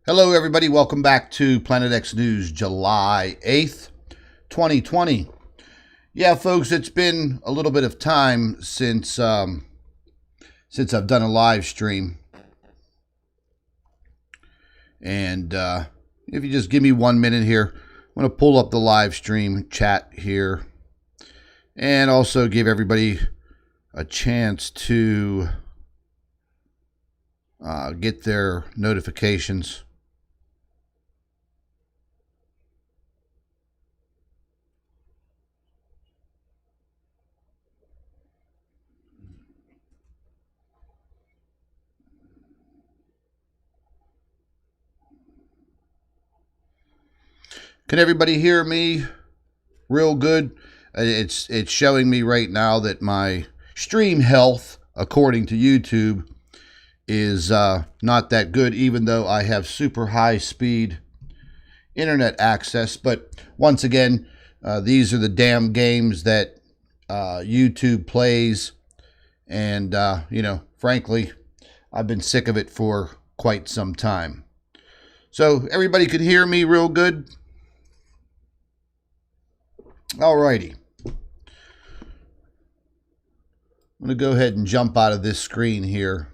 Hello, everybody. Welcome back to Planet X News, July 8th, 2020. Yeah, folks, it's been a little bit of time since I've done a live stream. And if you just give me 1 minute here, I'm going to pull up the live stream chat here and also give everybody a chance to get their notifications. Can everybody hear me real good? It's showing me right now that my stream health, according to YouTube, is not that good, even though I have super high speed internet access. But once again, these are the damn games that YouTube plays. And, frankly, I've been sick of it for quite some time. So everybody can hear me real good? Alrighty. I'm going to go ahead and jump out of this screen here.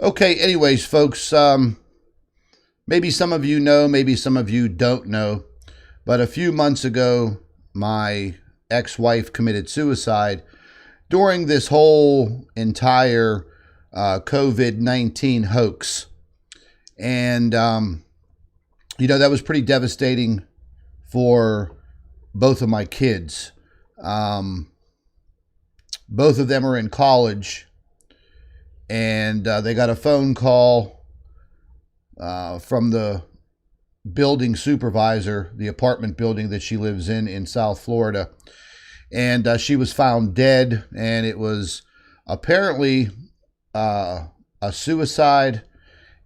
Okay, anyways, folks, maybe some of you know, maybe some of you don't know, but a few months ago, my ex-wife committed suicide during this whole entire COVID-19 hoax. And, that was pretty devastating for both of my kids. Both of them are in college, and they got a phone call from the building supervisor, the apartment building that she lives in South Florida. And she was found dead, and it was apparently a suicide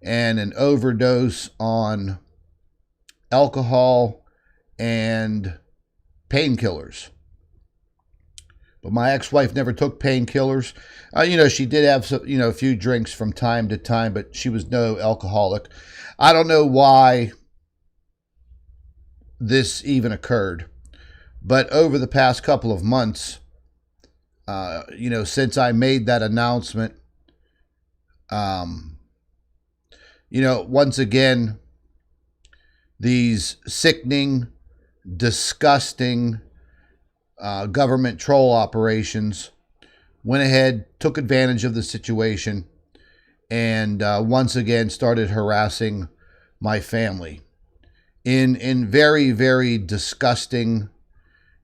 and an overdose on alcohol and painkillers. But my ex-wife never took painkillers. She did have some, a few drinks from time to time, but she was no alcoholic. I don't know why this even occurred, but over the past couple of months, since I made that announcement, once again, these sickening, disgusting government troll operations went ahead, took advantage of the situation, and once again started harassing my family in very, very disgusting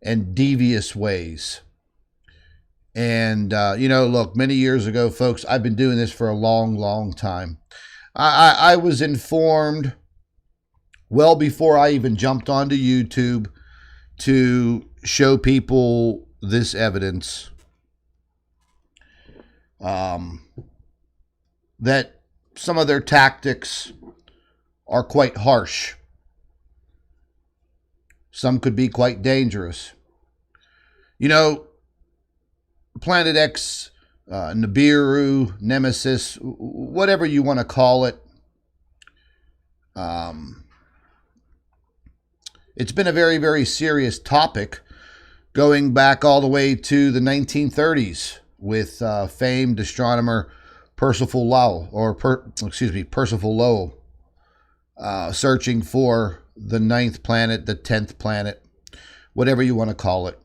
and devious ways. And, look, many years ago, folks, I've been doing this for a long, long time. I was informed well before I even jumped onto YouTube to show people this evidence, that some of their tactics are quite harsh. Some could be quite dangerous. Planet X, Nibiru, Nemesis, whatever you want to call it, it's been a very, very serious topic going back all the way to the 1930s with famed astronomer Percival Lowell, searching for the 9th planet, the 10th planet, whatever you want to call it.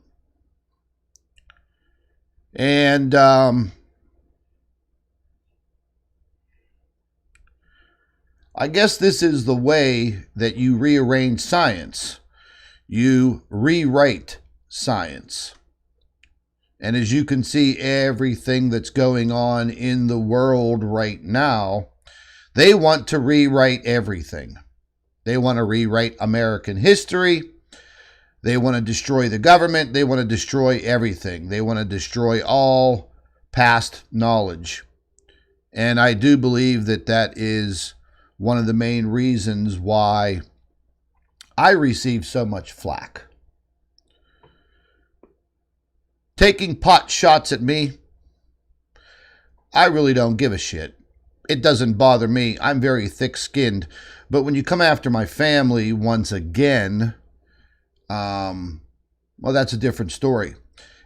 And I guess this is the way that you rearrange science. You rewrite science. And as you can see, everything that's going on in the world right now, they want to rewrite everything. They want to rewrite American history. They want to destroy the government. They want to destroy everything. They want to destroy all past knowledge. And I do believe that that is one of the main reasons why I receive so much flack. Taking pot shots at me, I really don't give a shit. It doesn't bother me. I'm very thick-skinned. But when you come after my family once again, well, that's a different story.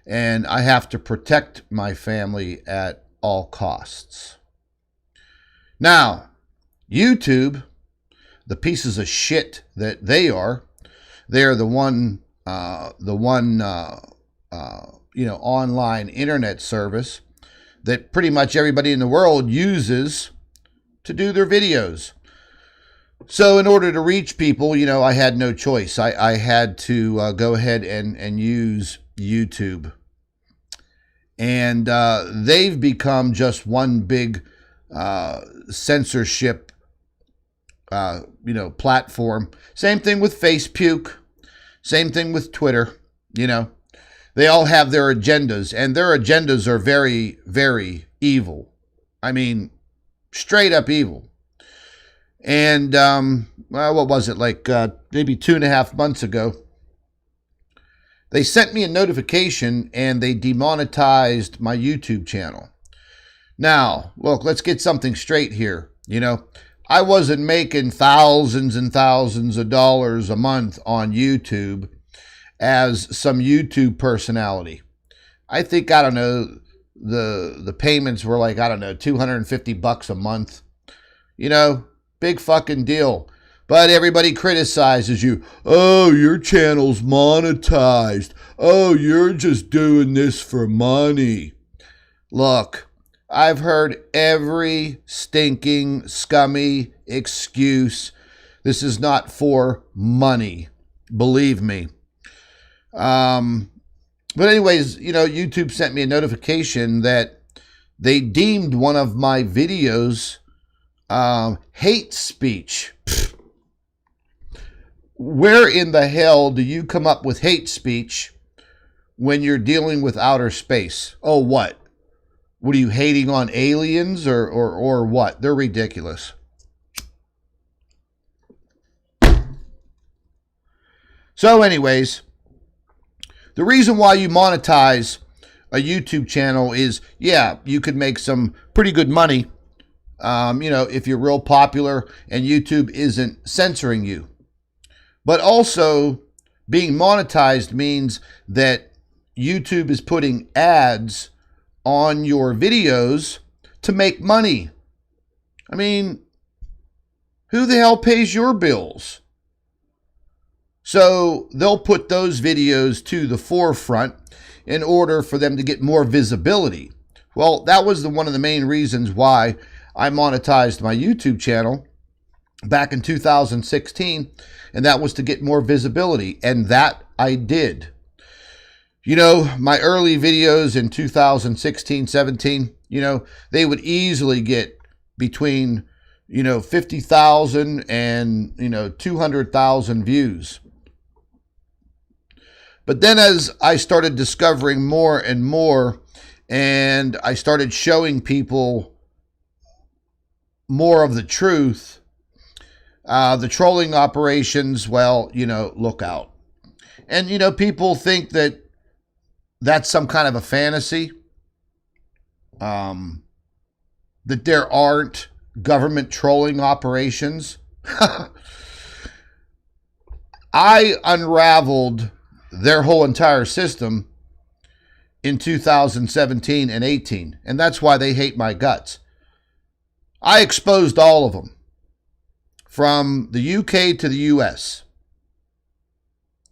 And I have to protect my family at all costs. Now, YouTube, the pieces of shit that they are the online internet service that pretty much everybody in the world uses to do their videos. So in order to reach people, I had no choice. I had to go ahead and use YouTube. And they've become just one big censorship, platform. Same thing with Facebook. Same thing with Twitter. They all have their agendas, and their agendas are very, very evil. I mean, straight up evil. And, what was it, like maybe 2.5 months ago, they sent me a notification and they demonetized my YouTube channel. Now, look, let's get something straight here. I wasn't making thousands and thousands of dollars a month on YouTube as some YouTube personality. I think, I don't know, the payments were like, I don't know, $250 a month. Big fucking deal. But everybody criticizes you. Oh, your channel's monetized. Oh, you're just doing this for money. Look, I've heard every stinking, scummy excuse. This is not for money. Believe me. But anyways, YouTube sent me a notification that they deemed one of my videos hate speech. Pfft. Where in the hell do you come up with hate speech when you're dealing with outer space? Oh, what? What are you hating on aliens or what? They're ridiculous. So anyways, the reason why you monetize a YouTube channel is, you could make some pretty good money, if you're real popular and YouTube isn't censoring you. But also, being monetized means that YouTube is putting ads on your videos to make money. I mean, who the hell pays your bills? So they'll put those videos to the forefront in order for them to get more visibility. Well, that was one of the main reasons why I monetized my YouTube channel back in 2016, and that was to get more visibility, and that I did. My early videos in 2016, 17, they would easily get between, 50,000 and, 200,000 views. But then as I started discovering more and more, and I started showing people more of the truth, the trolling operations, well, look out. And, people think that that's some kind of a fantasy, that there aren't government trolling operations. I unraveled their whole entire system in 2017 and 18, and that's why they hate my guts. I exposed all of them, from the UK to the US.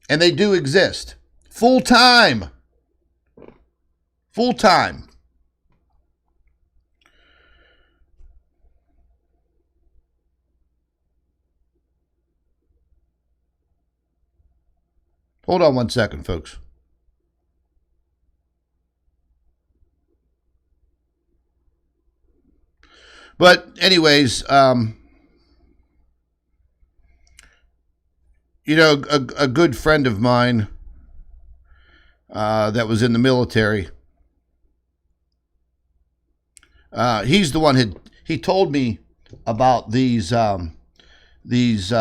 And they do exist. Full time. Full time. Hold on one second, folks. But anyways, a good friend of mine that was in the military, he's the one he told me about these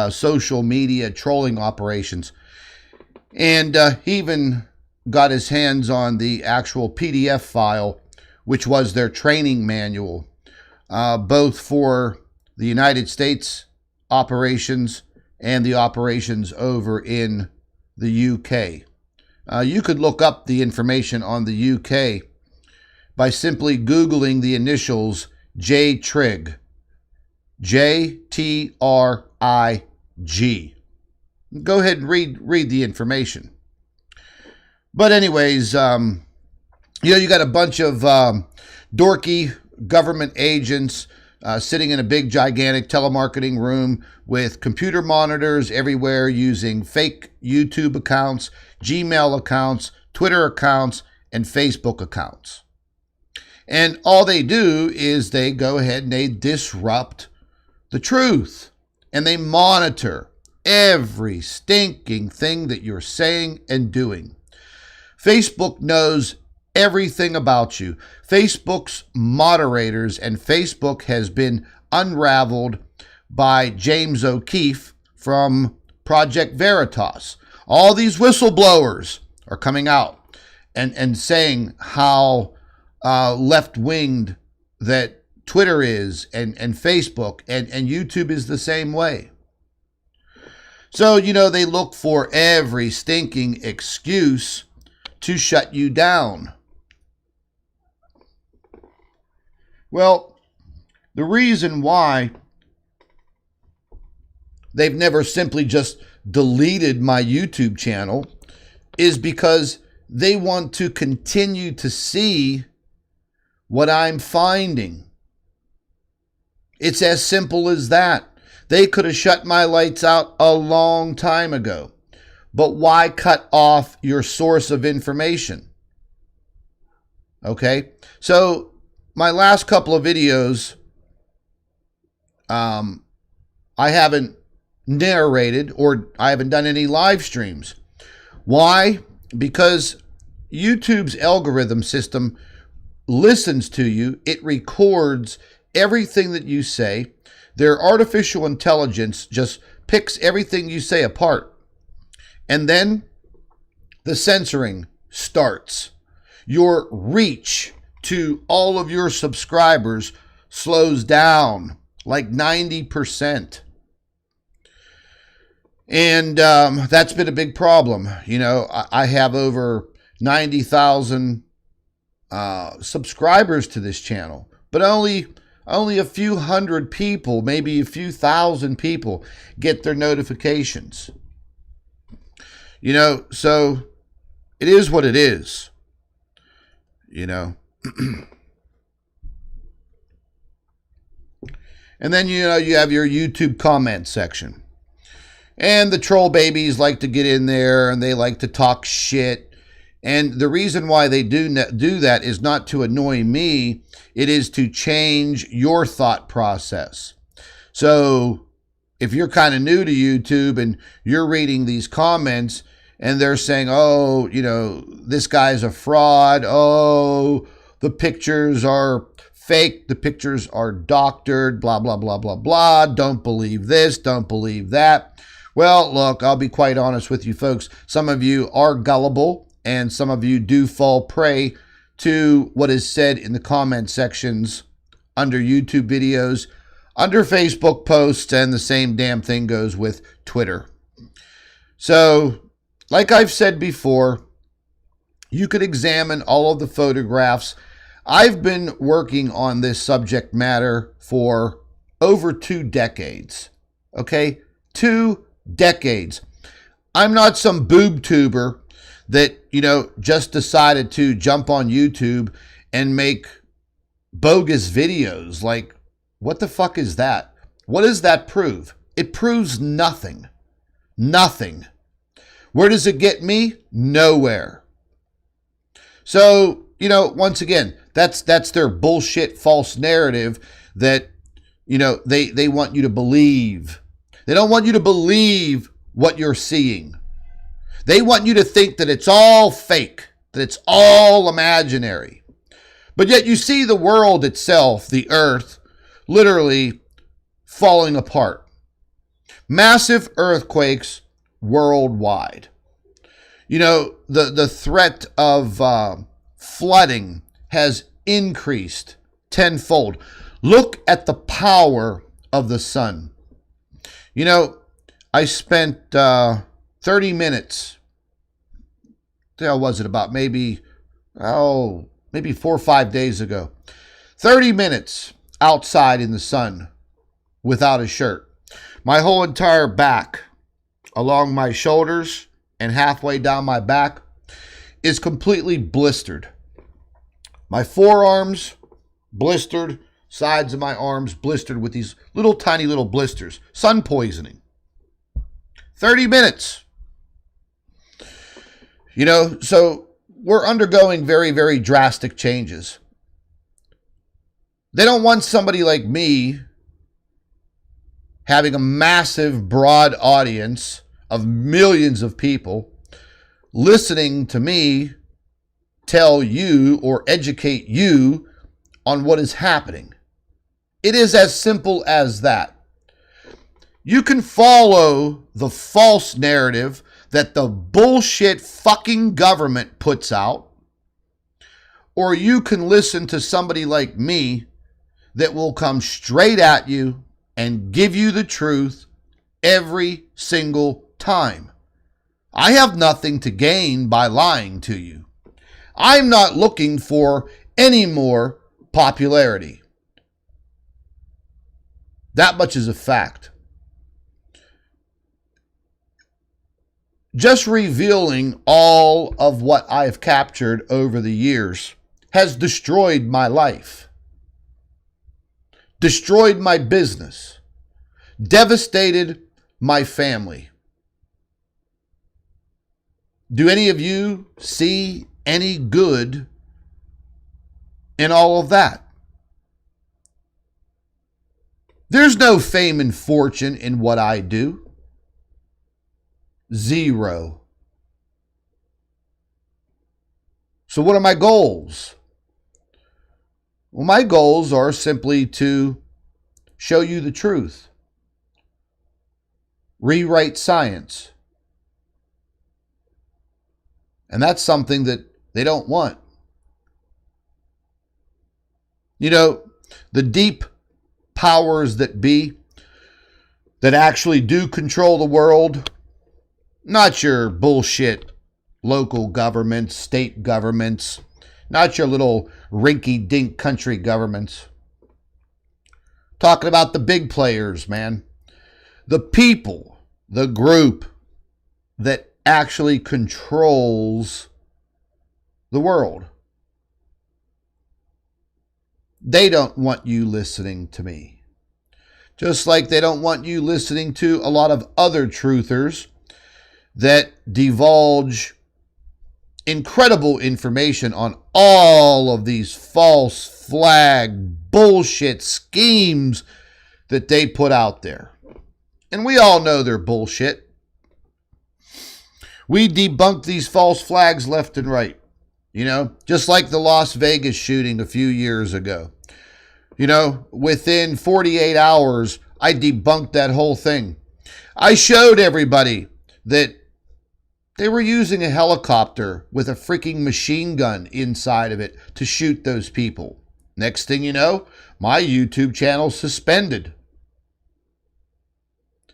social media trolling operations. And he even got his hands on the actual PDF file, which was their training manual, both for the United States operations and the operations over in the UK. You could look up the information on the UK by simply Googling the initials JTRIG. JTRIG. Go ahead and read the information. But anyways, you got a bunch of dorky government agents sitting in a big, gigantic telemarketing room with computer monitors everywhere, using fake YouTube accounts, Gmail accounts, Twitter accounts, and Facebook accounts. And all they do is they go ahead and they disrupt the truth. And they monitor every stinking thing that you're saying and doing. Facebook knows everything about you. Facebook's moderators, and Facebook has been unraveled by James O'Keefe from Project Veritas. All these whistleblowers are coming out and saying how left-winged that Twitter is and Facebook and YouTube is the same way. So, they look for every stinking excuse to shut you down. Well, the reason why they've never simply just deleted my YouTube channel is because they want to continue to see what I'm finding. It's as simple as that. They could have shut my lights out a long time ago. But why cut off your source of information? Okay, so my last couple of videos, I haven't narrated or I haven't done any live streams. Why? Because YouTube's algorithm system listens to you. It records everything that you say. Their artificial intelligence just picks everything you say apart. And then the censoring starts. Your reach to all of your subscribers slows down like 90%. And that's been a big problem. I have over 90,000 subscribers to this channel, but only a few hundred people, maybe a few thousand people get their notifications. So it is what it is. And then, you have your YouTube comment section. And the troll babies like to get in there and they like to talk shit. And the reason why they do that is not to annoy me. It is to change your thought process. So if you're kind of new to YouTube and you're reading these comments and they're saying, oh, this guy's a fraud. Oh, the pictures are fake. The pictures are doctored, blah, blah, blah, blah, blah. Don't believe this. Don't believe that. Well, look, I'll be quite honest with you folks. Some of you are gullible and some of you do fall prey to what is said in the comment sections under YouTube videos, under Facebook posts, and the same damn thing goes with Twitter. So, like I've said before, you could examine all of the photographs. I've been working on this subject matter for over 2 decades. Okay? 2 decades. I'm not some boob tuber that, just decided to jump on YouTube and make bogus videos. Like, what the fuck is that? What does that prove? It proves nothing. Nothing. Where does it get me? Nowhere. So, once again, that's their bullshit false narrative that, they want you to believe. They don't want you to believe what you're seeing. They want you to think that it's all fake, that it's all imaginary. But yet you see the world itself, the earth, literally falling apart. Massive earthquakes worldwide. You know, the threat of flooding has increased tenfold. Look at the power of the sun. You know, I spent 30 minutes, how was it, about maybe 4 or 5 days ago. 30 minutes outside in the sun without a shirt. My whole entire back, along my shoulders and halfway down my back, is completely blistered. My forearms blistered, sides of my arms blistered with these little tiny little blisters. Sun poisoning. 30 minutes. You know, so we're undergoing very, very drastic changes. They don't want somebody like me having a massive, broad audience of millions of people listening to me tell you or educate you on what is happening. It is as simple as that. You can follow the false narrative that the bullshit fucking government puts out, or you can listen to somebody like me that will come straight at you and give you the truth every single time. I have nothing to gain by lying to you. I'm not looking for any more popularity. That much is a fact. Just revealing all of what I've captured over the years has destroyed my life, destroyed my business, devastated my family. Do any of you see any good in all of that? There's no fame and fortune in what I do. Zero. So what are my goals? Well, my goals are simply to show you the truth, rewrite science. And that's something that they don't want. You know, the deep powers that be that actually do control the world, not your bullshit local governments, state governments, not your little rinky-dink country governments. Talking about the big players, man. The people, the group that actually controls the world. They don't want you listening to me. Just like they don't want you listening to a lot of other truthers that divulge incredible information on all of these false flag bullshit schemes that they put out there. And we all know they're bullshit. We debunk these false flags left and right. You know, just like the Las Vegas shooting a few years ago. You know, within 48 hours, I debunked that whole thing. I showed everybody that they were using a helicopter with a freaking machine gun inside of it to shoot those people. Next thing you know, my YouTube channel suspended.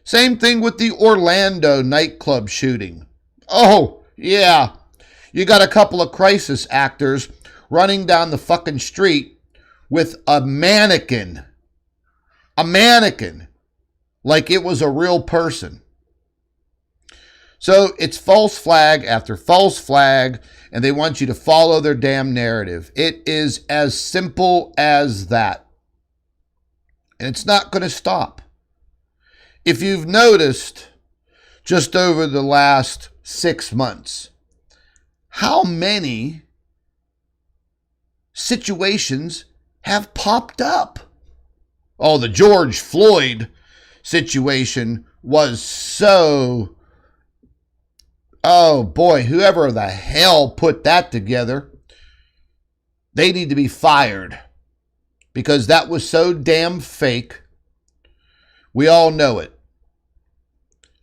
Same thing with the Orlando nightclub shooting. Oh, yeah. You got a couple of crisis actors running down the fucking street with a mannequin. A mannequin. Like it was a real person. So it's false flag after false flag, and they want you to follow their damn narrative. It is as simple as that. And it's not going to stop. If you've noticed, just over the last 6 months, how many situations have popped up? Oh, the George Floyd situation was so... Oh boy, whoever the hell put that together, they need to be fired. Because that was so damn fake. We all know it.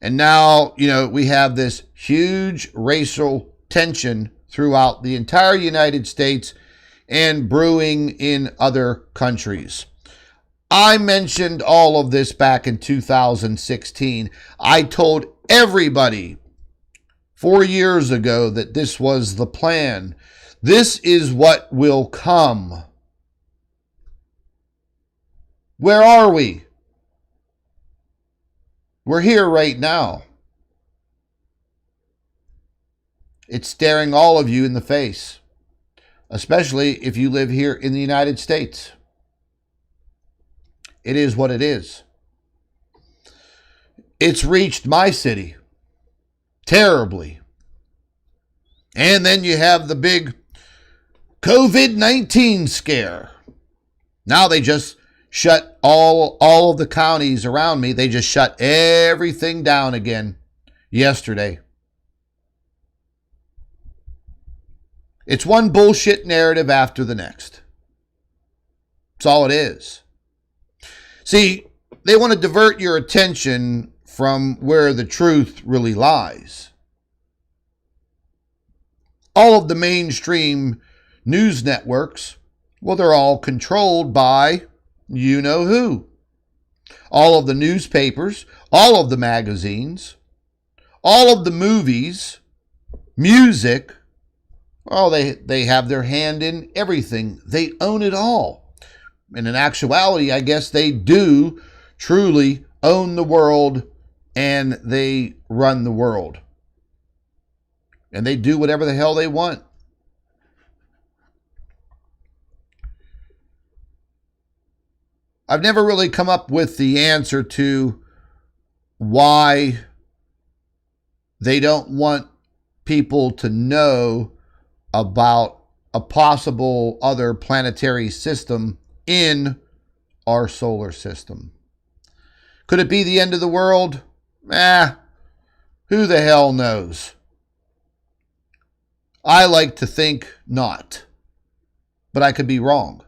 And now, we have this huge racial tension throughout the entire United States and brewing in other countries. I mentioned all of this back in 2016. I told everybody 4 years ago that this was the plan. This is what will come. Where are we? We're here right now. It's staring all of you in the face, especially if you live here in the United States. It is what it is. It's reached my city terribly. And then you have the big COVID-19 scare. Now they just shut all of the counties around me. They just shut everything down again yesterday. It's one bullshit narrative after the next. That's all it is. See, they want to divert your attention from where the truth really lies. All of the mainstream news networks, well, they're all controlled by you know who. All of the newspapers, all of the magazines, all of the movies, music, oh, they have their hand in everything. They own it all. And in actuality, I guess they do truly own the world and they run the world. And they do whatever the hell they want. I've never really come up with the answer to why they don't want people to know about a possible other planetary system in our solar system. Could it be the end of the world? Who the hell knows? I like to think not, but I could be wrong.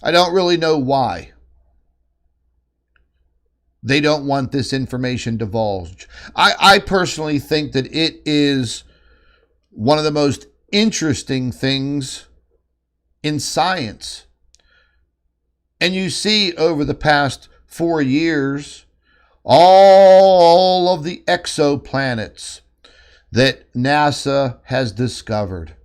I don't really know why they don't want this information divulged. I personally think that it is one of the most interesting things in science. And you see over the past 4 years, all of the exoplanets that NASA has discovered.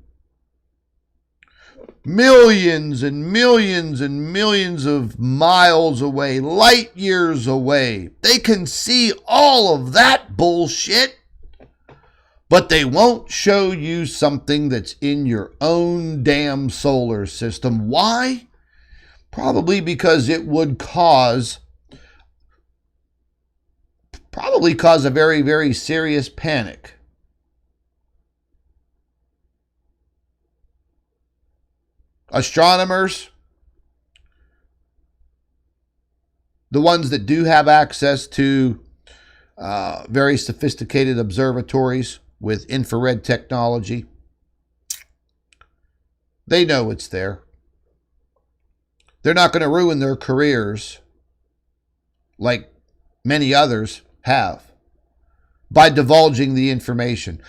Millions and millions and millions of miles away, light years away. They can see all of that bullshit, but they won't show you something that's in your own damn solar system. Why? Probably because it would cause a very, very serious panic. Astronomers, the ones that do have access to very sophisticated observatories with infrared technology, they know it's there. They're not going to ruin their careers like many others have by divulging the information.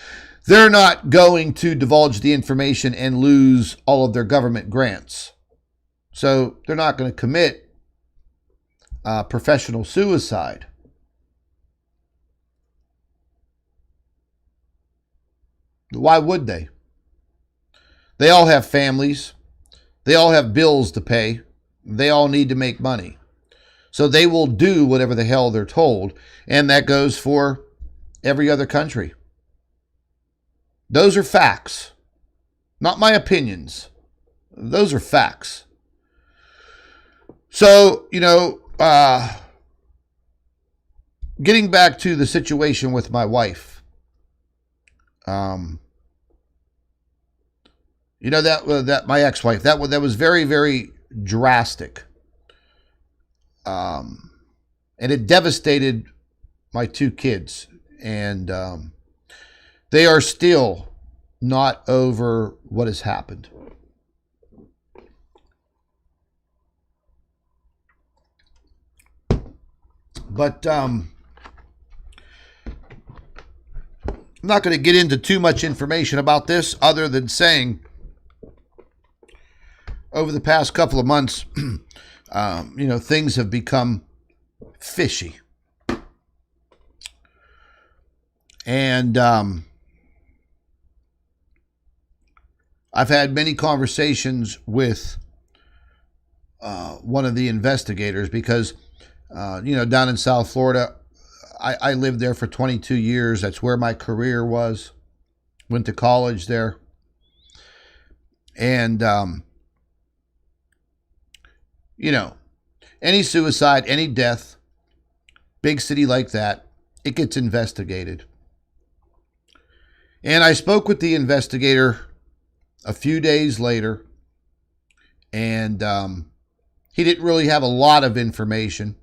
They're not going to divulge the information and lose all of their government grants. So they're not going to commit professional suicide. Why would they? They all have families. They all have bills to pay. They all need to make money. So they will do whatever the hell they're told. And that goes for every other country. Those are facts, not my opinions. Those are facts. So, getting back to the situation with my wife, that my ex-wife, that was very, very drastic. And it devastated my 2 kids. And they are still not over what has happened. But I'm not going to get into too much information about this other than saying over the past couple of months, things have become fishy. And I've had many conversations with one of the investigators because, down in South Florida, I lived there for 22 years. That's where my career was. Went to college there. And, any suicide, any death, big city like that, it gets investigated. And I spoke with the investigator a few days later, and he didn't really have a lot of information.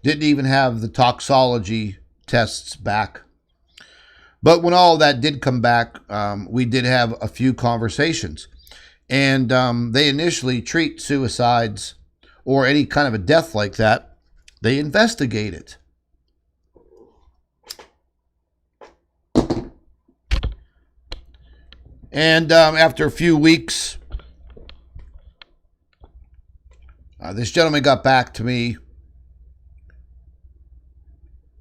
Didn't even have the toxology tests back. But when all that did come back, we did have a few conversations. And they initially treat suicides or any kind of a death like that. They investigate it. And after a few weeks, this gentleman got back to me,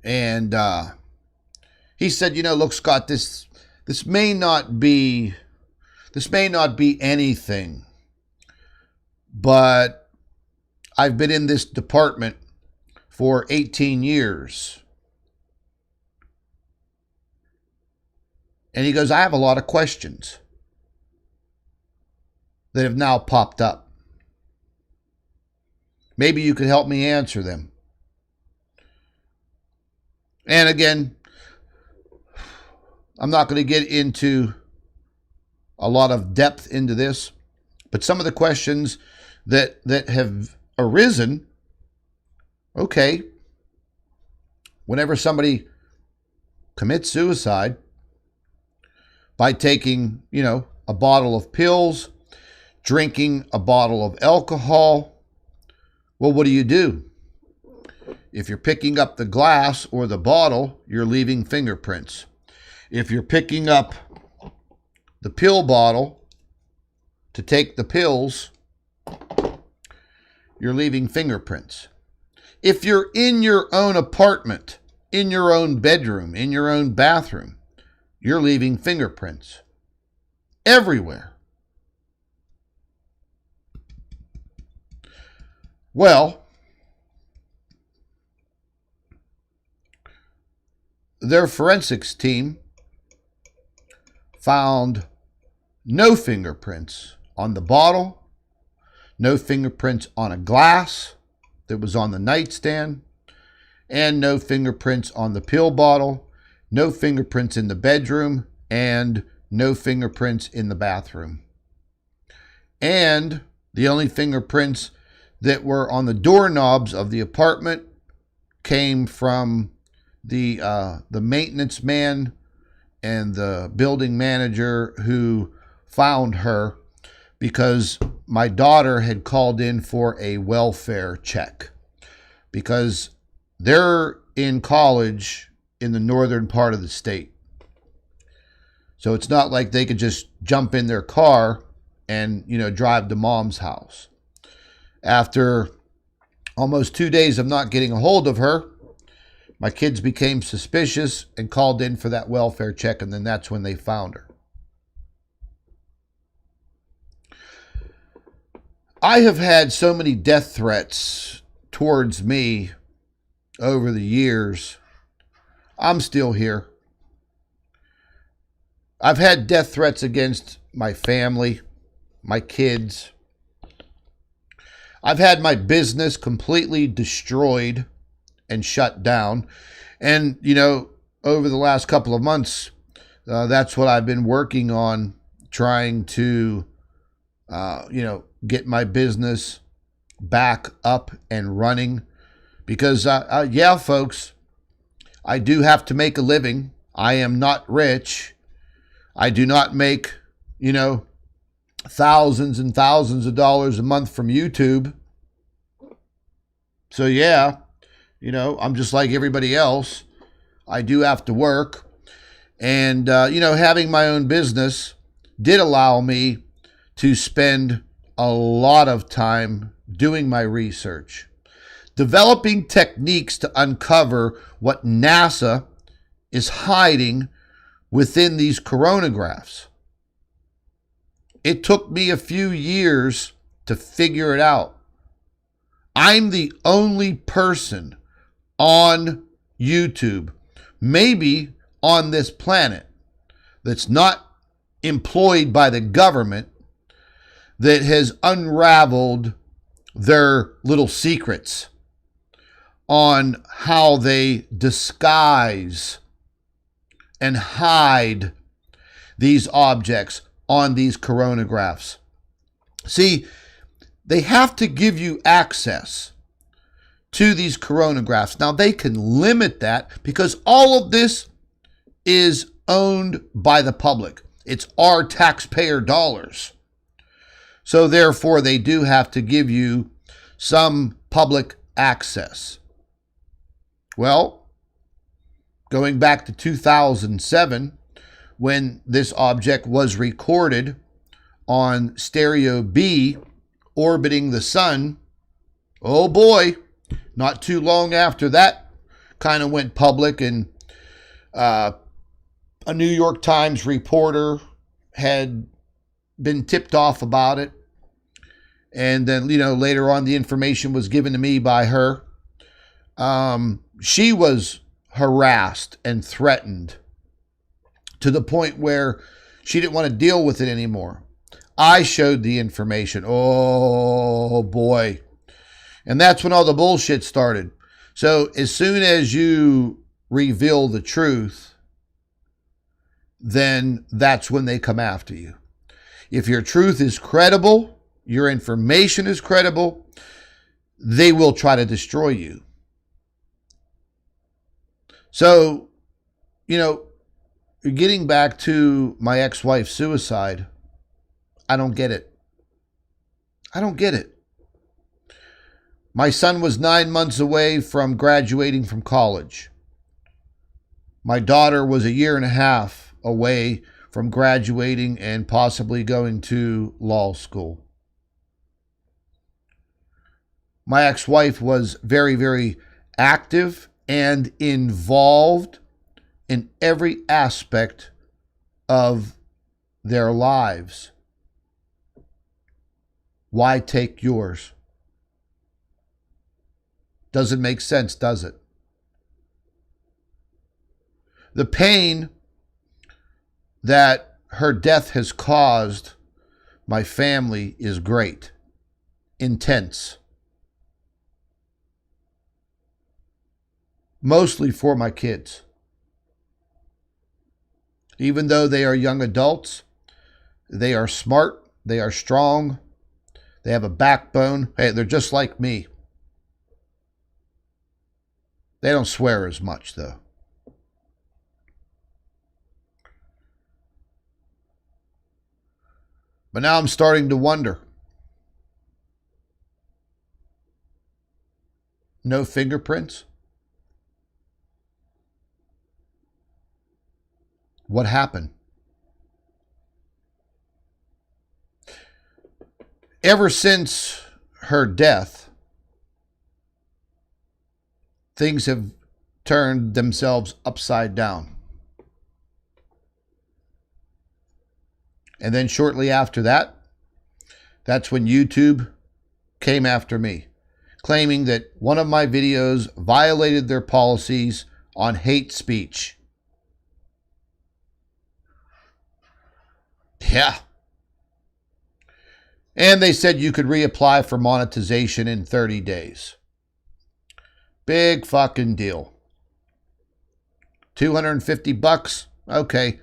and he said, "Look, Scott, this may not be anything, but I've been in this department for 18 years." And he goes, "I have a lot of questions that have now popped up. Maybe you could help me answer them." And again, I'm not going to get into a lot of depth into this, but some of the questions that have arisen, okay, whenever somebody commits suicide by taking, a bottle of pills, drinking a bottle of alcohol, well, what do? If you're picking up the glass or the bottle, you're leaving fingerprints. If you're picking up the pill bottle to take the pills, you're leaving fingerprints. If you're in your own apartment, in your own bedroom, in your own bathroom, you're leaving fingerprints everywhere. Well, their forensics team found no fingerprints on the bottle, no fingerprints on a glass that was on the nightstand, and no fingerprints on the pill bottle, no fingerprints in the bedroom, and no fingerprints in the bathroom. And the only fingerprints that were on the doorknobs of the apartment came from the maintenance man and the building manager who found her because my daughter had called in for a welfare check because they're in college in the northern part of the state. So it's not like they could just jump in their car and, drive to mom's house. After almost 2 days of not getting a hold of her, my kids became suspicious and called in for that welfare check, and then that's when they found her. I have had so many death threats towards me over the years. I'm still here. I've had death threats against my family, my kids. I've had my business completely destroyed and shut down. And, over the last couple of months, that's what I've been working on, trying to, get my business back up and running. Because, folks, I do have to make a living. I am not rich. I do not make, thousands and thousands of dollars a month from YouTube. So, You know, I'm just like everybody else. I do have to work. And, you know, having my own business did allow me to spend a lot of time doing my research, developing techniques to uncover what NASA is hiding within these coronagraphs. It took me a few years to figure it out. I'm the only person on YouTube, maybe on this planet, that's not employed by the government, that has unraveled their little secrets on how they disguise and hide these objects on these coronagraphs. See, they have to give you access to these coronagraphs. Now, they can limit that because all of this is owned by the public. It's our taxpayer dollars. So therefore, they do have to give you some public access. Well, going back to 2007, when this object was recorded on Stereo B orbiting the sun, oh boy, not too long after that kind of went public, and a New York Times reporter had been tipped off about it. And then, you know, later on the information was given to me by her. She was harassed and threatened to the point where she didn't want to deal with it anymore. I showed the information. Oh boy. And that's when all the bullshit started. So as soon as you reveal the truth, then that's when they come after you. If your truth is credible, your information is credible, they will try to destroy you. So, you know, getting back to my ex-wife's suicide, I don't get it. I don't get it. My son was 9 months away from graduating from college. My daughter was a year and a half away from graduating and possibly going to law school. My ex-wife was very, very active and involved in every aspect of their lives. Why take yours? Doesn't make sense, does it? The pain that her death has caused my family is great, intense. Mostly for my kids. Even though they are young adults, they are smart, they are strong, they have a backbone. Hey, they're just like me. They don't swear as much, though. But now I'm starting to wonder. No fingerprints? What happened? Ever since her death, things have turned themselves upside down. And then shortly after that, that's when YouTube came after me, claiming that one of my videos violated their policies on hate speech. Yeah. And they said you could reapply for monetization in 30 days. Big fucking deal. $250? Okay.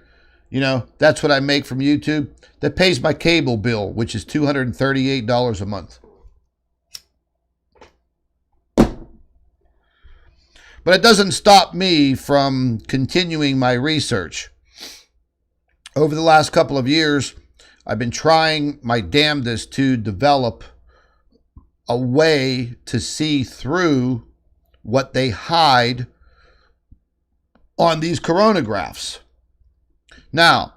You know, that's what I make from YouTube. That pays my cable bill, which is $238 a month. But it doesn't stop me from continuing my research. Over the last couple of years, I've been trying my damnedest to develop a way to see through what they hide on these coronagraphs. Now,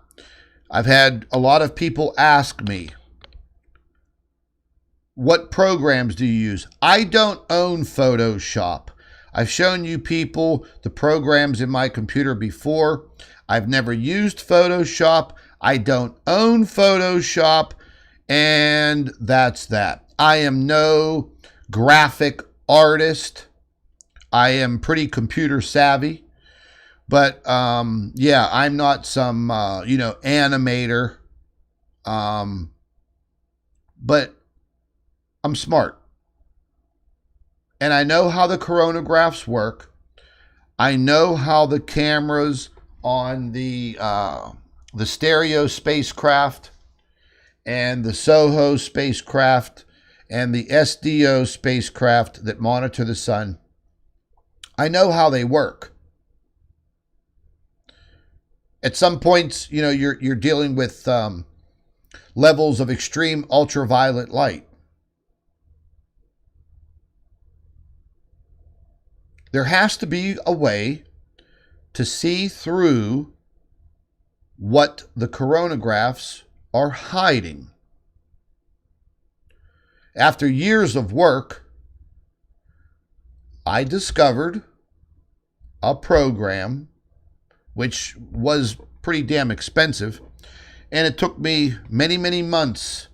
I've had a lot of people ask me, what programs do you use? I don't own Photoshop. I've shown you people the programs in my computer before. I've never used Photoshop. I don't own Photoshop, and that's that. I am no graphic artist. I am pretty computer savvy, but yeah, I'm not some animator. But I'm smart, and I know how the coronagraphs work. I know how the cameras on the Stereo spacecraft and the SOHO spacecraft and the SDO spacecraft that monitor the sun. I know how they work. At some points, you're dealing with levels of extreme ultraviolet light. There has to be a way to see through what the coronagraphs are hiding. After years of work, I discovered a program which was pretty damn expensive, and it took me many months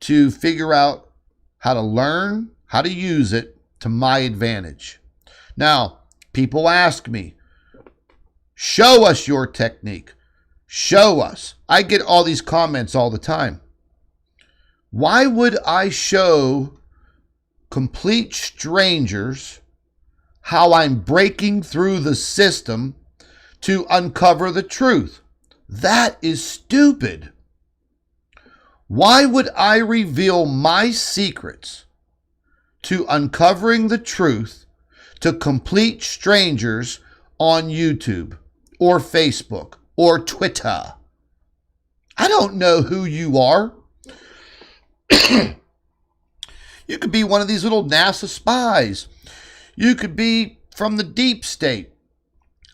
to figure out how to learn how to use it to my advantage. Now, people ask me, show us your technique. Show us. I get all these comments all the time. Why would I show complete strangers how I'm breaking through the system to uncover the truth? That is stupid. Why would I reveal my secrets to uncovering the truth to complete strangers on YouTube or Facebook or Twitter? I don't know who you are. You could be one of these little NASA spies. You could be from the deep state.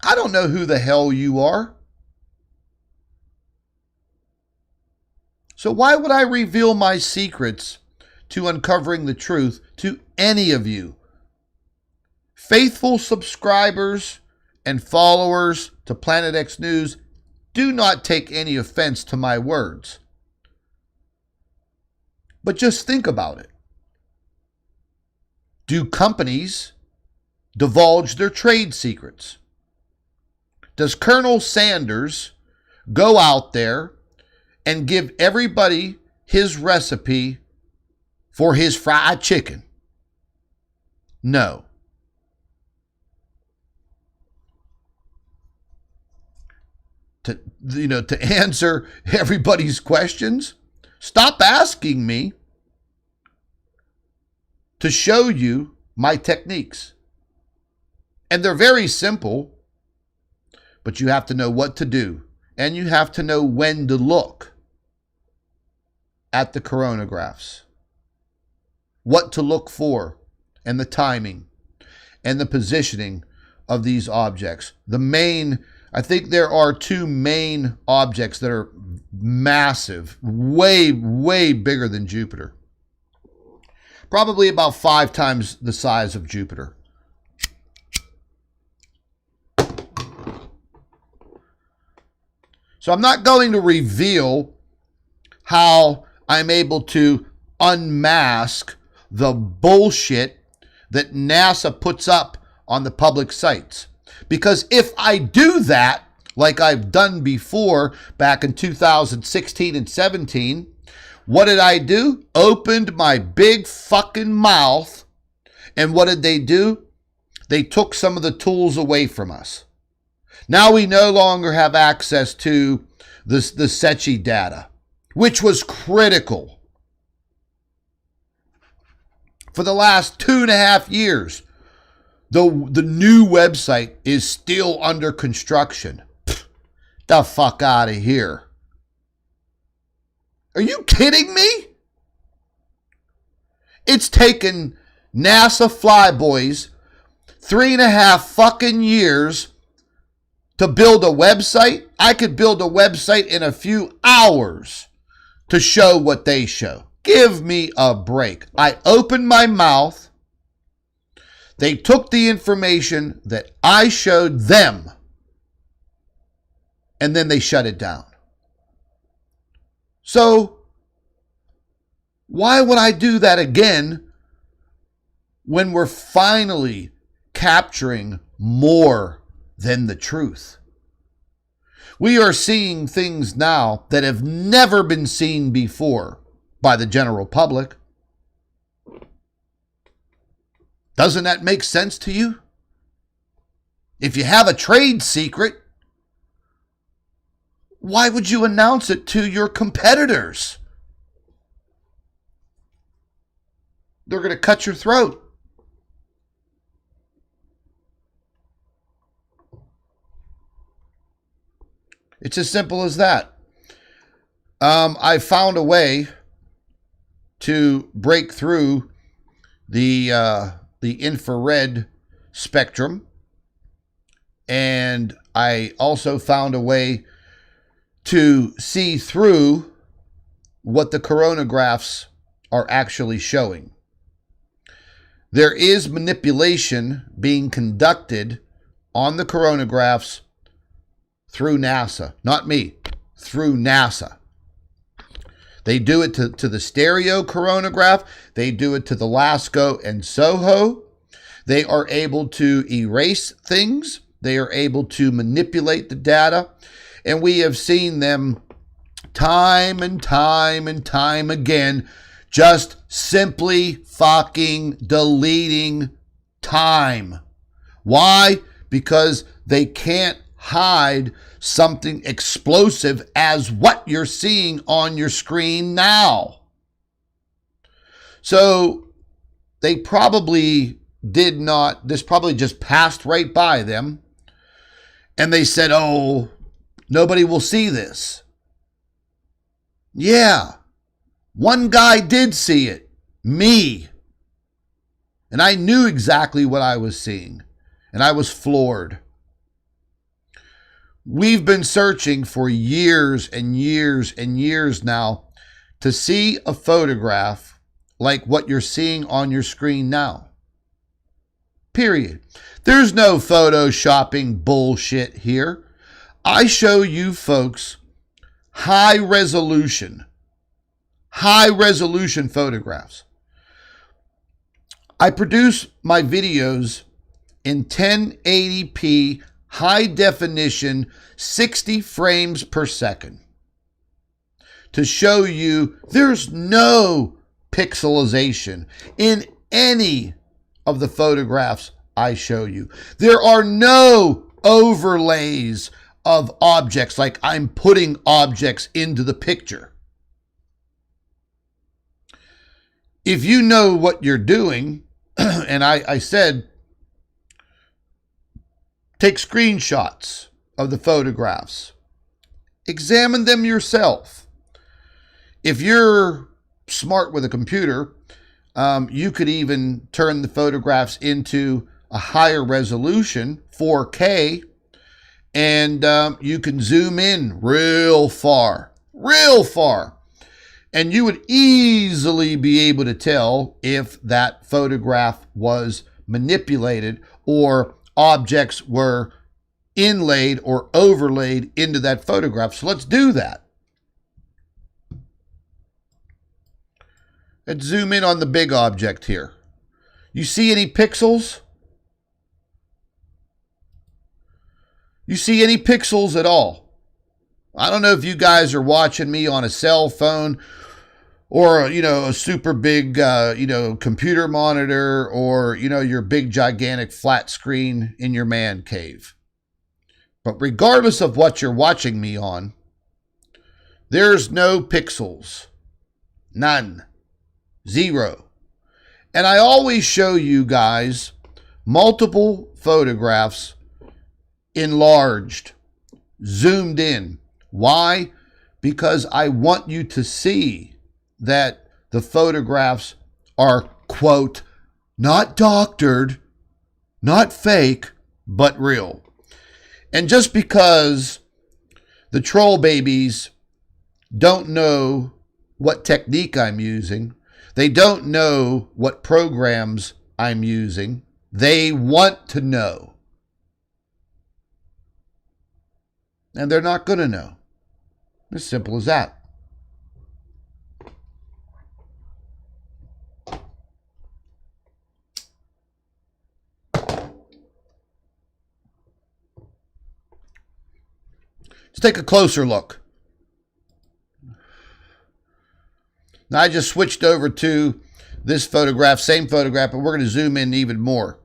I don't know who the hell you are. So why would I reveal my secrets to uncovering the truth to any of you? Faithful subscribers and followers to Planet X News, do not take any offense to my words. But just think about it. Do companies divulge their trade secrets? Does Colonel Sanders go out there and give everybody his recipe for his fried chicken? No. To answer everybody's questions, stop asking me to show you my techniques. And they're very simple, but you have to know what to do, and you have to know when to look at the coronagraphs, what to look for, and the timing and the positioning of these objects. I think there are two main objects that are massive, way bigger than Jupiter. Probably about 5 times the size of Jupiter. So I'm not going to reveal how I'm able to unmask the bullshit that NASA puts up on the public sites. Because if I do that, like I've done before back in 2016 and 17, what did I do? Opened my big fucking mouth. And what did they do? They took some of the tools away from us. Now we no longer have access to the SETI data, which was critical. For the last 2.5 years, the new website is still under construction. Pfft, the fuck out of here. Are you kidding me? It's taken NASA flyboys 3.5 fucking years to build a website. I could build a website in a few hours to show what they show. Give me a break. I opened my mouth. They took the information that I showed them, and then they shut it down. So, why would I do that again when we're finally capturing more than the truth? We are seeing things now that have never been seen before by the general public. Doesn't that make sense to you? If you have a trade secret, why would you announce it to your competitors? They're going to cut your throat. It's as simple as that. I found a way to break through the infrared spectrum, and I also found a way to see through what the coronagraphs are actually showing. There is manipulation being conducted on the coronagraphs through NASA. Not me, through NASA. They do it to the stereo coronagraph. They do it to the LASCO and SOHO. They are able to erase things. They are able to manipulate the data. And we have seen them time and time and time again just simply fucking deleting time. Why? Because they can't hide something explosive as what you're seeing on your screen now. So they probably did not, this probably just passed right by them. And they said, oh, nobody will see this. Yeah, one guy did see it, me. And I knew exactly what I was seeing. And I was floored. We've been searching for years and years and years now to see a photograph like what you're seeing on your screen now. Period. There's no photoshopping bullshit here. I show you folks high resolution photographs. I produce my videos in 1080p high definition, 60 frames per second, to show you there's no pixelization in any of the photographs I show you. There are no overlays of objects like I'm putting objects into the picture. If you know what you're doing, and I said, take screenshots of the photographs. Examine them yourself. If you're smart with a computer, you could even turn the photographs into a higher resolution, 4K, and you can zoom in real far. And you would easily be able to tell if that photograph was manipulated or objects were inlaid or overlaid into that photograph. So let's do that. Let's zoom in on the big object here. You see any pixels? You see any pixels at all? I don't know if you guys are watching me on a cell phone or, a super big, computer monitor, or, your big gigantic flat screen in your man cave. But regardless of what you're watching me on, there's no pixels. None. Zero. And I always show you guys multiple photographs enlarged, zoomed in. Why? Because I want you to see that the photographs are, quote, Not doctored, not fake, but real. And just because the troll babies don't know what technique I'm using, they don't know what programs I'm using, they want to know. And they're not going to know. As simple as that. Let's take a closer look. Now I just switched over to this photograph, same photograph, but we're going to zoom in even more.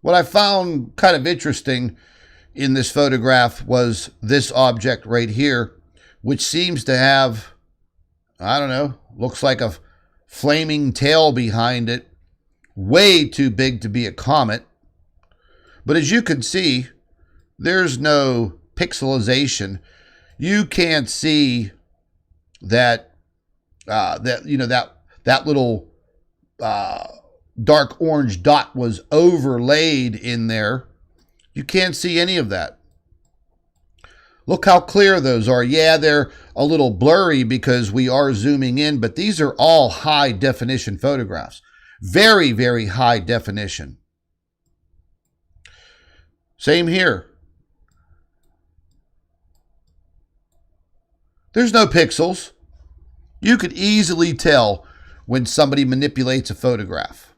What I found kind of interesting in this photograph was this object right here, which seems to have, I don't know, looks like a flaming tail behind it, way too big to be a comet. But as you can see, there's no pixelization. You can't see that that little dark orange dot was overlaid in there. You can't see any of that. Look how clear those are. Yeah, they're a little blurry because we are zooming in, but these are all high definition photographs. Very, very high definition. Same here. There's no pixels. You could easily tell when somebody manipulates a photograph.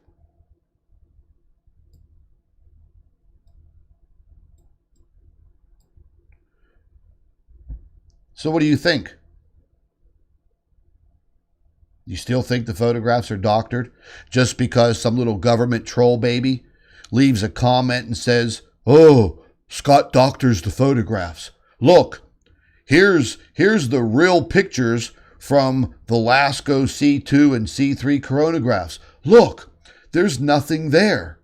So what do you think? You still think the photographs are doctored just because some little government troll baby leaves a comment and says, "Oh, Scott doctors the photographs. Look, here's the real pictures from the LASCO C2 and C3 coronagraphs. Look, there's nothing there."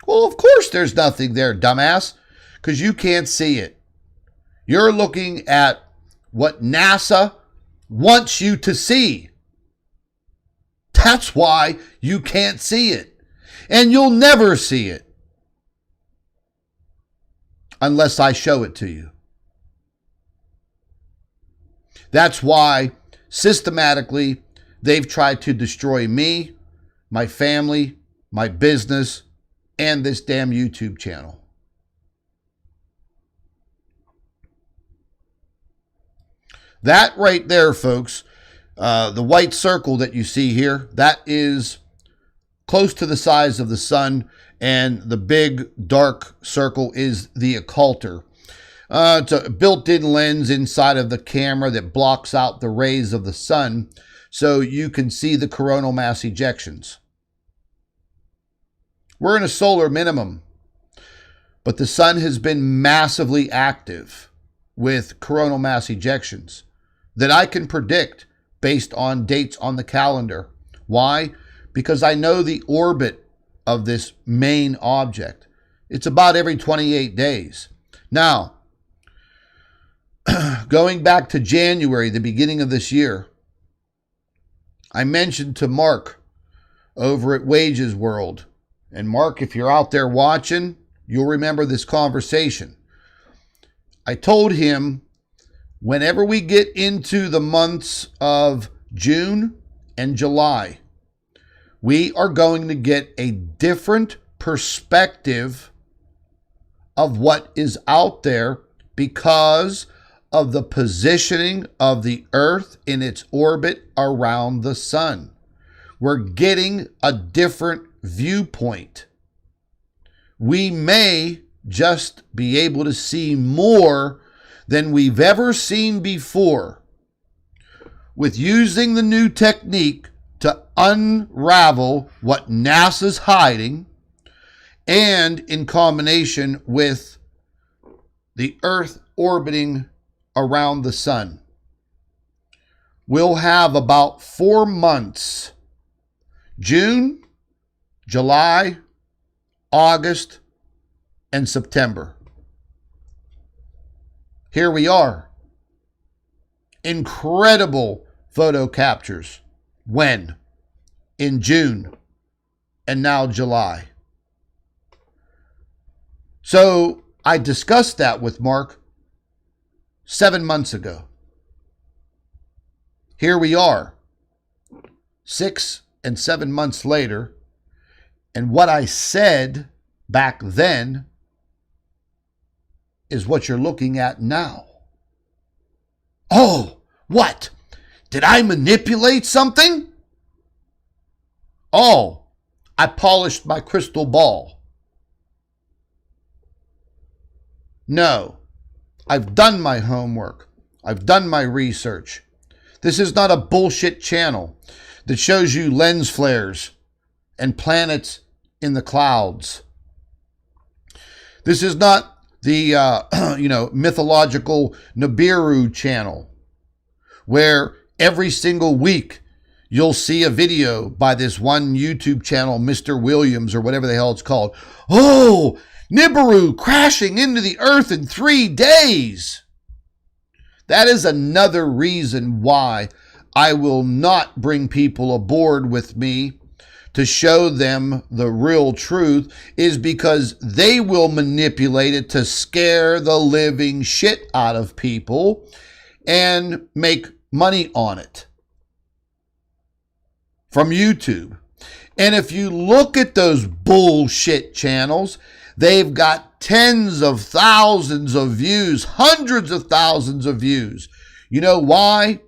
Well, of course there's nothing there, dumbass, because you can't see it. You're looking at what NASA wants you to see. That's why you can't see it. And you'll never see it unless I show it to you. That's why systematically they've tried to destroy me, my family, my business, and this damn YouTube channel. That right there, folks, the white circle that you see here, that is close to the size of the sun, and the big dark circle is the occulter. It's a built-in lens inside of the camera that blocks out the rays of the sun so you can see the coronal mass ejections. We're in a solar minimum, but the sun has been massively active with coronal mass ejections that I can predict based on dates on the calendar. Why? Because I know the orbit of this main object. It's about every 28 days. Now, going back to January, the beginning of this year, I mentioned to Mark over at Wages World, and Mark, if you're out there watching, you'll remember this conversation. I told him, whenever we get into the months of June and July, we are going to get a different perspective of what is out there because of the positioning of the Earth in its orbit around the sun. We're getting a different viewpoint. We may just be able to see more than we've ever seen before with using the new technique to unravel what NASA's hiding, and in combination with the Earth orbiting around the sun. We'll have about 4 months, June, July, August, and September. Here we are. Incredible photo captures. When? In June and now July. So I discussed that with Mark 7 months ago. Here we are, 6 and 7 months later, and what I said back then is what you're looking at now. Oh, what? Did I manipulate something? Oh, I polished my crystal ball. No, I've done my homework. I've done my research. This is not a bullshit channel that shows you lens flares and planets in the clouds. This is not the mythological Nibiru channel where every single week you'll see a video by this one YouTube channel, Mr. Williams or whatever the hell it's called. Oh, Nibiru crashing into the earth in 3 days. That is another reason why I will not bring people aboard with me to show them the real truth, is because they will manipulate it to scare the living shit out of people and make money on it from YouTube. And if you look at those bullshit channels, they've got tens of thousands of views, hundreds of thousands of views. You know why?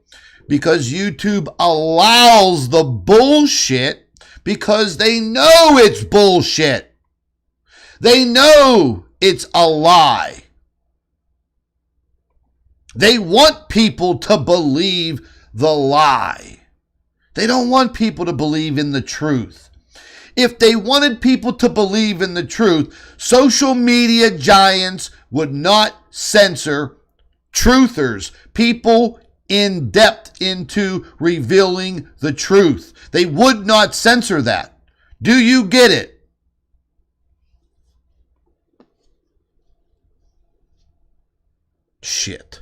Because YouTube allows the bullshit because they know it's bullshit. They know it's a lie. They want people to believe the lie. They don't want people to believe in the truth. If they wanted people to believe in the truth, social media giants would not censor truthers, people in depth into revealing the truth. They would not censor that. Do you get it? Shit.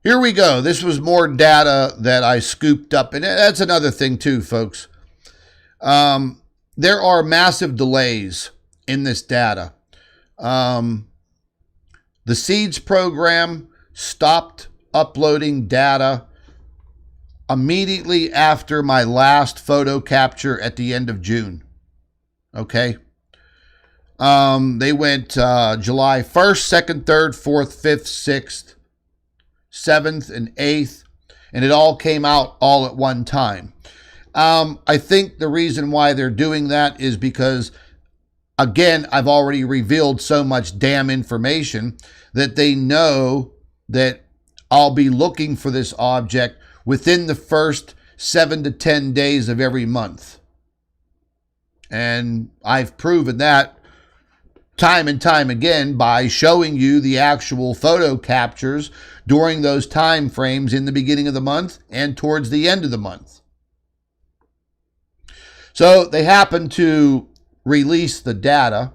Here we go. This was more data that I scooped up. And that's another thing too, folks. There are massive delays in this data. The SEEDS program stopped uploading data immediately after my last photo capture at the end of June. Okay. They went July 1st, 2nd, 3rd, 4th, 5th, 6th, 7th, and 8th, and it all came out all at one time. I think the reason why they're doing that is because, again, I've already revealed so much damn information that they know that I'll be looking for this object within the first 7 to 10 days of every month. And I've proven that time and time again by showing you the actual photo captures during those time frames in the beginning of the month and towards the end of the month. So they happened to release the data.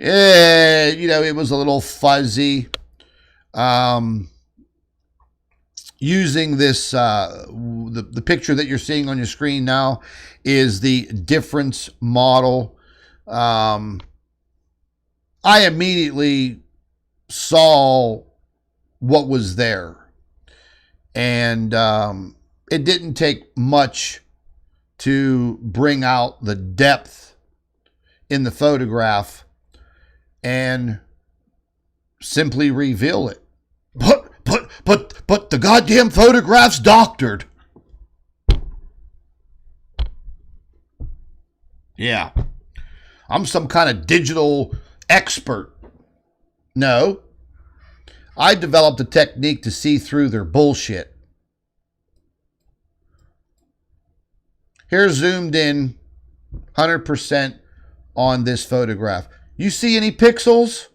It was a little fuzzy. Using this, the picture that you're seeing on your screen now is the difference model. I immediately saw what was there. And it didn't take much to bring out the depth in the photograph and simply reveal it. But the goddamn photograph's doctored. Yeah. I'm some kind of digital expert. No. I developed a technique to see through their bullshit. Here's zoomed in 100% on this photograph. You see any pixels?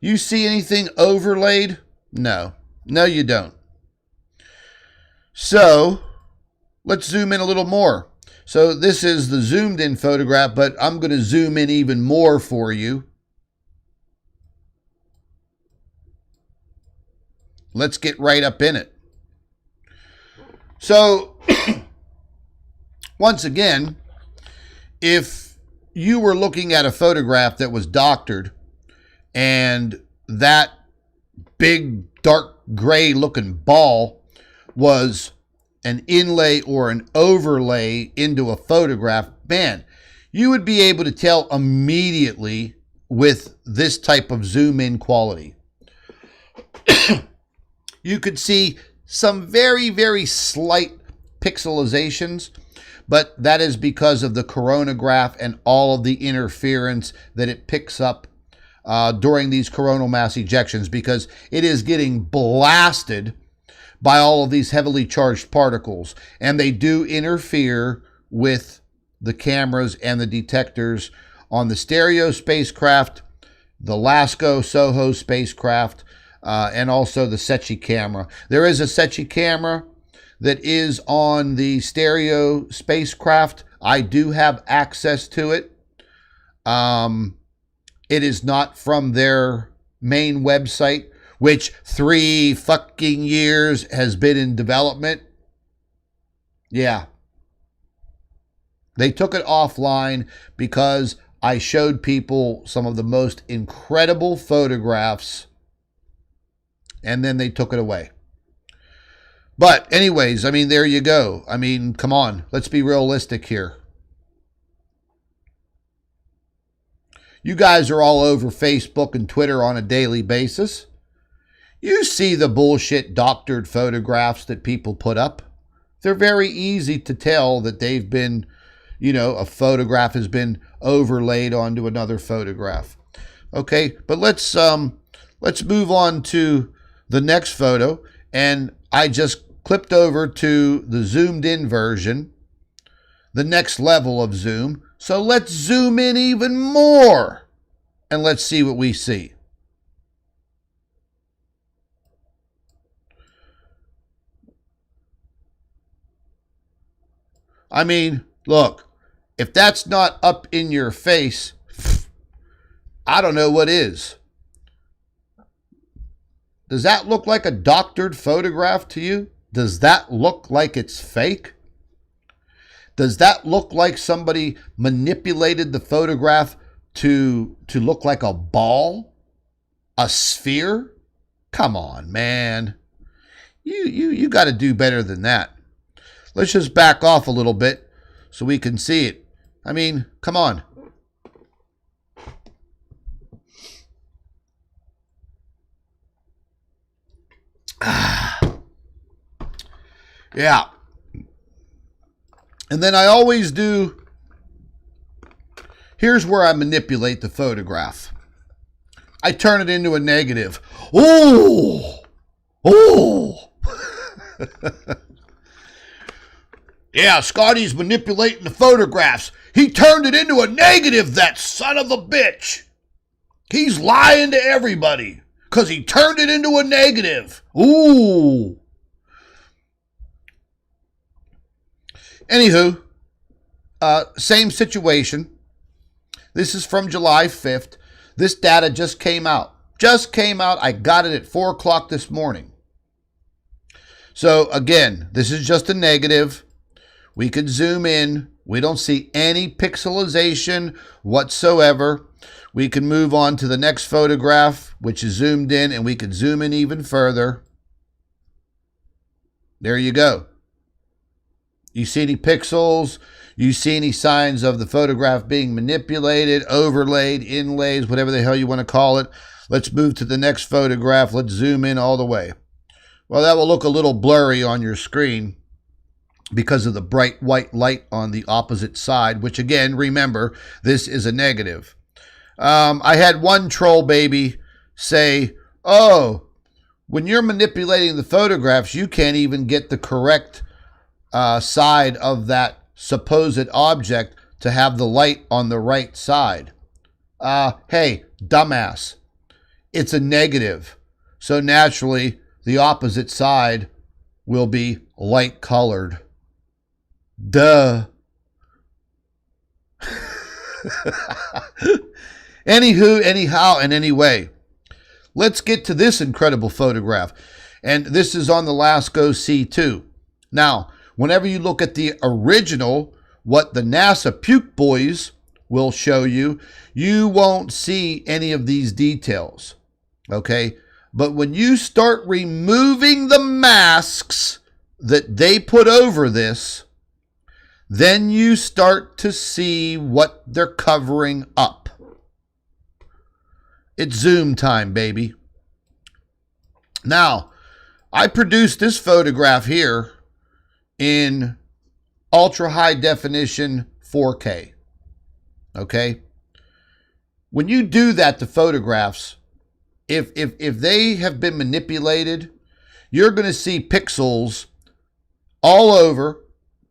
You see anything overlaid? No. No, you don't. So, let's zoom in a little more. So this is the zoomed in photograph, but I'm going to zoom in even more for you. Let's get right up in it. So once again, if you were looking at a photograph that was doctored and that big dark gray looking ball was an inlay or an overlay into a photograph, man, you would be able to tell immediately with this type of zoom in quality. You could see some very, very slight pixelizations, but that is because of the coronagraph and all of the interference that it picks up during these coronal mass ejections, because it is getting blasted by all of these heavily charged particles, and they do interfere with the cameras and the detectors on the Stereo spacecraft, the LASCO SOHO spacecraft, and also the SETI camera. There is a SETI camera that is on the Stereo spacecraft. I do have access to it. It is not from their main website, which 3 fucking years has been in development. Yeah. They took it offline because I showed people some of the most incredible photographs, and then they took it away. But anyways, I mean, there you go. I mean, come on, let's be realistic here. You guys are all over Facebook and Twitter on a daily basis. You see the bullshit doctored photographs that people put up. They're very easy to tell that they've been, you know, a photograph has been overlaid onto another photograph. Okay, but let's move on to the next photo, and I just clipped over to the zoomed in version, the next level of zoom. So let's zoom in even more and let's see what we see. I mean, look, if that's not up in your face, I don't know what is. Does that look like a doctored photograph to you? Does that look like it's fake? Does that look like somebody manipulated the photograph to look like a ball? A sphere? Come on, man. You got to do better than that. Let's just back off a little bit so we can see it. I mean, come on. Yeah. And then I always do, here's where I manipulate the photograph. I turn it into a negative. Oh! Oh! Yeah, Scotty's manipulating the photographs. He turned it into a negative, that son of a bitch. He's lying to everybody because he turned it into a negative. Ooh. Anywho, same situation. This is from July 5th. This data just came out. I got it at 4 o'clock this morning. So again, this is just a negative. We could zoom in. We don't see any pixelization whatsoever. We can move on to the next photograph, which is zoomed in, and we could zoom in even further. There you go. You see any pixels? You see any signs of the photograph being manipulated, overlaid, inlays, whatever the hell you want to call it? Let's move to the next photograph. Let's zoom in all the way. Well, that will look a little blurry on your screen because of the bright white light on the opposite side, which again, remember, this is a negative. I had one troll baby say, oh, when you're manipulating the photographs, you can't even get the correct side of that supposed object to have the light on the right side. Hey, dumbass, it's a negative. So naturally, the opposite side will be light colored. Duh. Anywho, anyhow, and anyway, let's get to this incredible photograph. And this is on the LASCO C2. Now, whenever you look at the original, what the NASA Puke Boys will show you, you won't see any of these details. Okay? But when you start removing the masks that they put over this, then you start to see what they're covering up. It's zoom time, baby. Now, I produced this photograph here in ultra high definition 4K. Okay? When you do that to photographs, if they have been manipulated, you're going to see pixels all over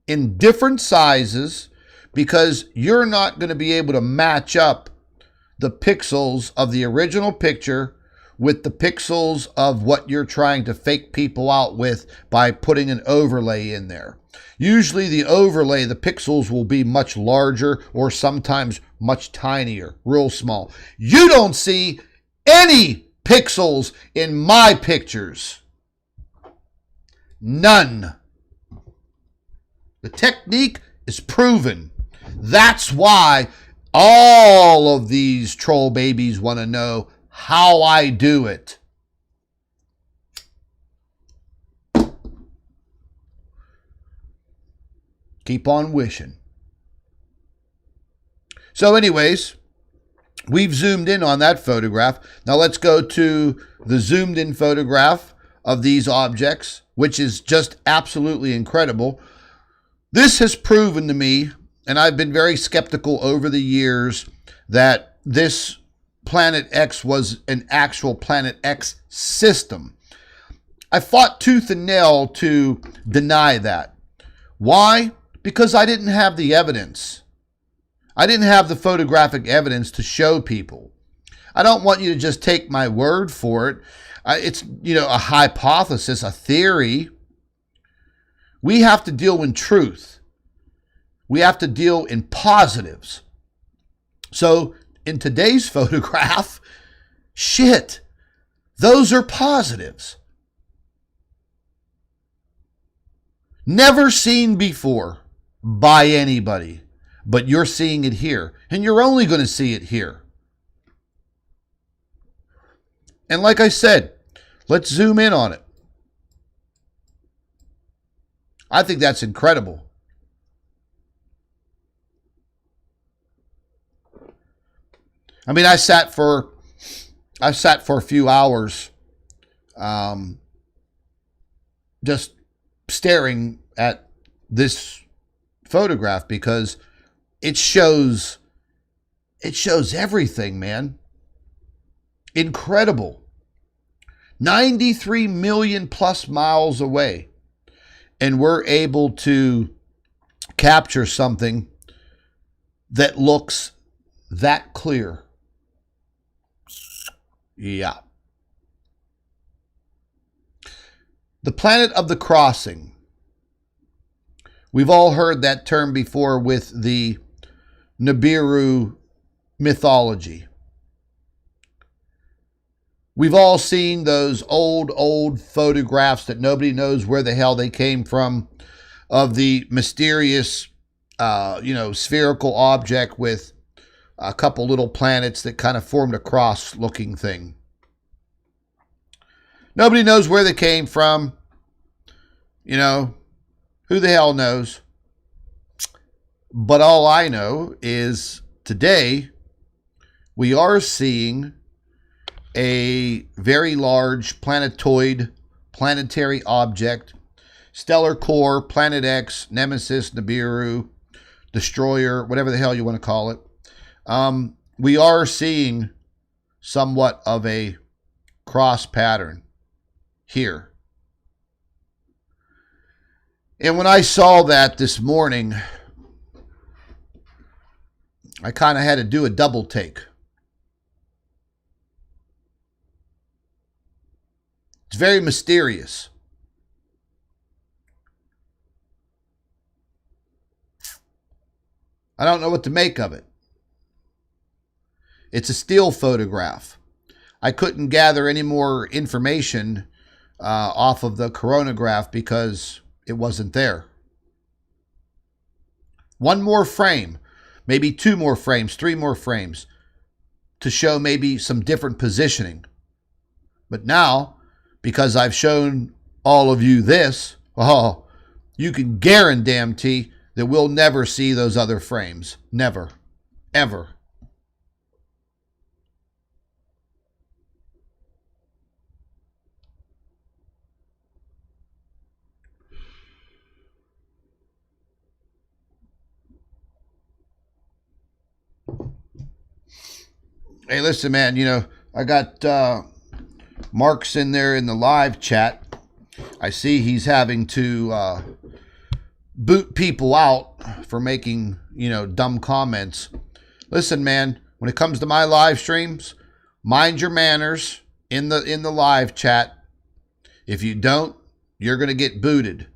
in different sizes, because you're not going to be able to match up the pixels of the original picture with the pixels of what you're trying to fake people out with by putting an overlay in there. Usually the overlay, the pixels will be much larger or sometimes much tinier, real small. You don't see any pixels in my pictures. None. The technique is proven. That's why all of these troll babies want to know how I do it. Keep on wishing. So anyways, we've zoomed in on that photograph. Now let's go to the zoomed in photograph of these objects, which is just absolutely incredible. This has proven to me, and I've been very skeptical over the years, that this Planet X was an actual Planet X system. I fought tooth and nail to deny that. Why? Because I didn't have the evidence. I didn't have the photographic evidence to show people. I don't want you to just take my word for it. It's, a hypothesis, a theory. We have to deal in truth. We have to deal in positives. So in today's photograph, shit, those are positives. Never seen before by anybody, but you're seeing it here, and you're only going to see it here. And like I said, let's zoom in on it. I think that's incredible. I mean, I sat for a few hours, just staring at this photograph, because it shows everything, man. Incredible. 93 million plus miles away. And we're able to capture something that looks that clear. Yeah. The planet of the crossing. We've all heard that term before with the Nibiru mythology. We've all seen those old photographs that nobody knows where the hell they came from, of the mysterious, spherical object with a couple little planets that kind of formed a cross-looking thing. Nobody knows where they came from. Who the hell knows? But all I know is today we are seeing a very large planetary object, stellar core, Planet X, Nemesis, Nibiru, Destroyer, whatever the hell you want to call it. We are seeing somewhat of a cross pattern here. And when I saw that this morning, I kind of had to do a double take. It's very mysterious. I don't know what to make of it. It's a still photograph. I couldn't gather any more information off of the coronagraph because it wasn't there. One more frame, maybe 2 more frames, 3 more frames to show maybe some different positioning. But now, because I've shown all of you this, oh, you can guarantee that we'll never see those other frames. Never. Ever. Hey, listen, man, you know, I got Mark's in there in the live chat. I see he's having to boot people out for making, you know, dumb comments. Listen, man, when it comes to my live streams, mind your manners in the live chat. If you don't, you're going to get booted.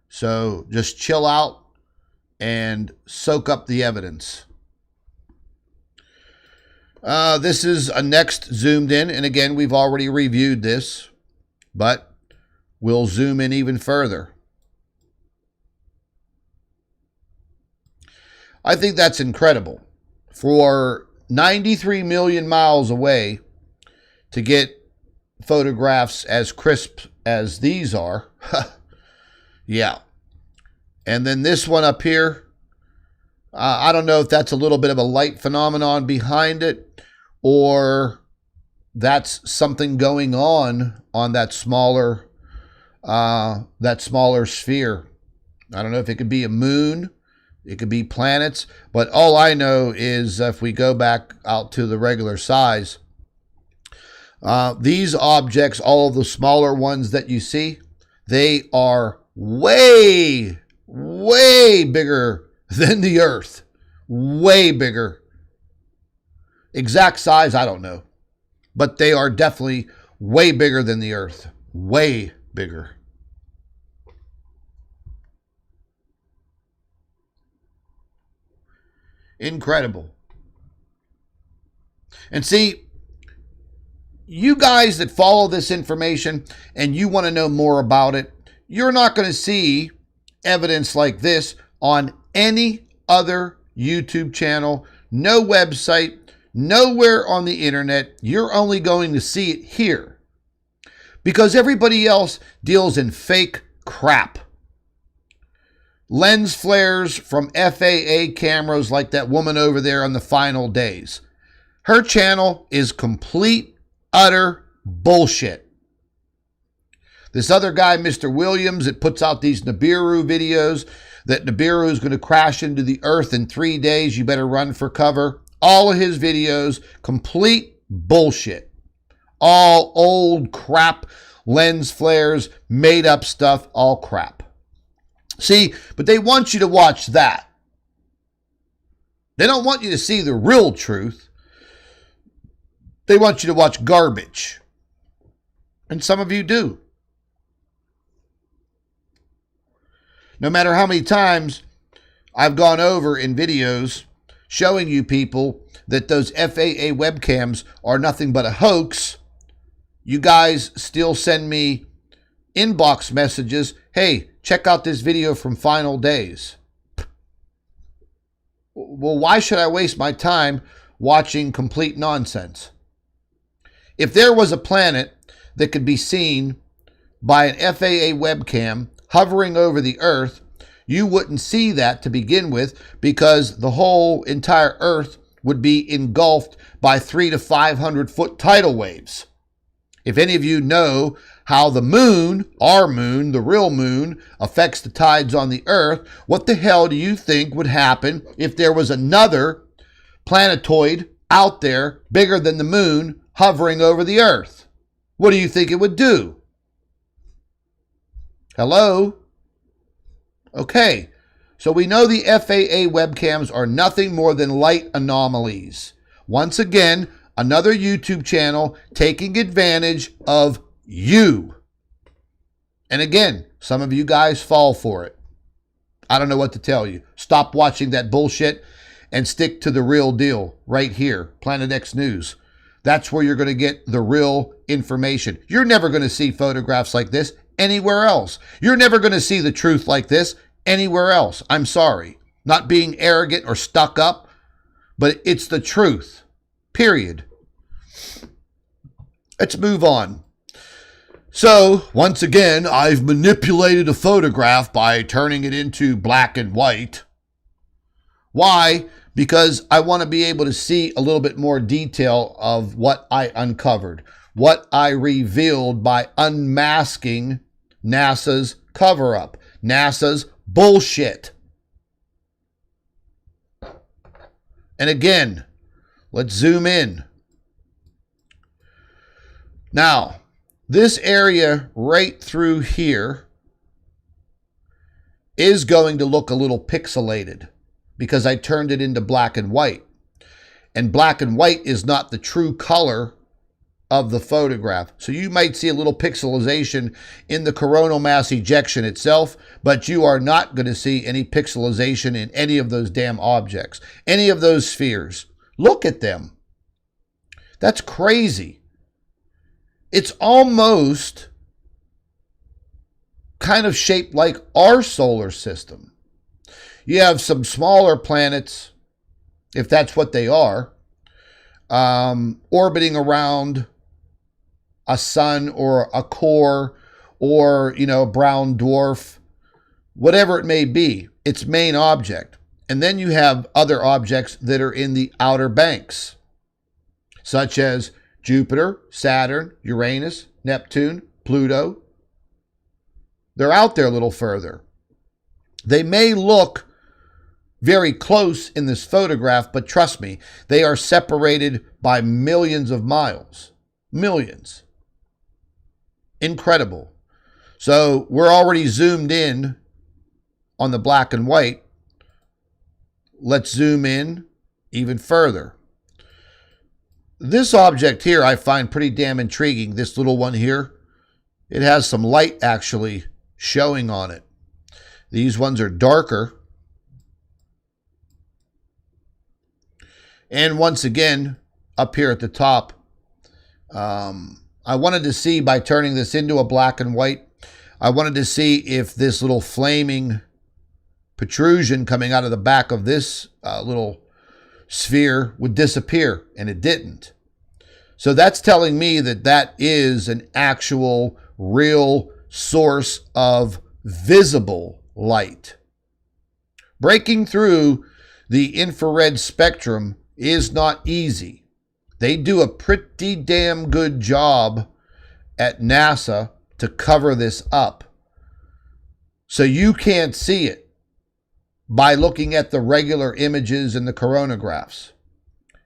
So just chill out and soak up the evidence. This is a next zoomed in, and again, we've already reviewed this, but we'll zoom in even further. I think that's incredible. For 93 million miles away to get photographs as crisp as these are. Yeah. And then this one up here, I don't know if that's a little bit of a light phenomenon behind it, or that's something going on that smaller sphere. I don't know if it could be a moon, it could be planets, but all I know is if we go back out to the regular size, these objects, all of the smaller ones that you see, they are way, way bigger than the Earth. Way bigger. Exact size, I don't know. But they are definitely way bigger than the Earth. Way bigger. Incredible. And see, you guys that follow this information and you want to know more about it, you're not going to see evidence like this on any other YouTube channel, no website, nowhere on the internet. You're only going to see it here because everybody else deals in fake crap. Lens flares from FAA cameras like that woman over there on the final days. Her channel is complete, utter bullshit. This other guy, Mr. Williams, that puts out these Nibiru videos that Nibiru is going to crash into the earth in 3 days. You better run for cover. All of his videos, complete bullshit. All old crap, lens flares, made up stuff, all crap. See, but they want you to watch that. They don't want you to see the real truth. They want you to watch garbage. And some of you do. No matter how many times I've gone over in videos showing you people that those FAA webcams are nothing but a hoax, you guys still send me inbox messages, hey, check out this video from Final Days. Well, why should I waste my time watching complete nonsense? If there was a planet that could be seen by an FAA webcam hovering over the Earth, you wouldn't see that to begin with because the whole entire Earth would be engulfed by 300 to 500 foot tidal waves. If any of you know how the moon, our moon, the real moon, affects the tides on the Earth, what the hell do you think would happen if there was another planetoid out there bigger than the moon hovering over the Earth? What do you think it would do? Hello? Okay, so we know the FAA webcams are nothing more than light anomalies. Once again, another YouTube channel taking advantage of you. And again, some of you guys fall for it. I don't know what to tell you. Stop watching that bullshit and stick to the real deal right here, Planet X News. That's where you're going to get the real information. You're never going to see photographs like this anywhere else. You're never going to see the truth like this anywhere else. I'm sorry. Not being arrogant or stuck up, but it's the truth. Period. Let's move on. So, once again, I've manipulated a photograph by turning it into black and white. Why? Because I want to be able to see a little bit more detail of what I uncovered, what I revealed by unmasking NASA's cover-up, NASA's bullshit. And again, let's zoom in. Now, this area right through here is going to look a little pixelated because I turned it into black and white. And black and white is not the true color of the photograph. So you might see a little pixelization in the coronal mass ejection itself, but you are not going to see any pixelization in any of those damn objects, any of those spheres. Look at them. That's crazy. It's almost kind of shaped like our solar system. You have some smaller planets, if that's what they are, orbiting around a sun or a core or, a brown dwarf, whatever it may be, its main object. And then you have other objects that are in the outer banks, such as Jupiter, Saturn, Uranus, Neptune, Pluto. They're out there a little further. They may look very close in this photograph, but trust me, they are separated by millions of miles. Millions. Incredible. So we're already zoomed in on the black and white. Let's zoom in even further. This object here I find pretty damn intriguing, this little one here. It has some light actually showing on it. These ones are darker. And once again, up here at the top, I wanted to see, by turning this into a black and white, I wanted to see if this little flaming protrusion coming out of the back of this little sphere would disappear, and it didn't. So that's telling me that that is an actual real source of visible light. Breaking through the infrared spectrum is not easy. They do a pretty damn good job at NASA to cover this up. So you can't see it by looking at the regular images in the coronagraphs.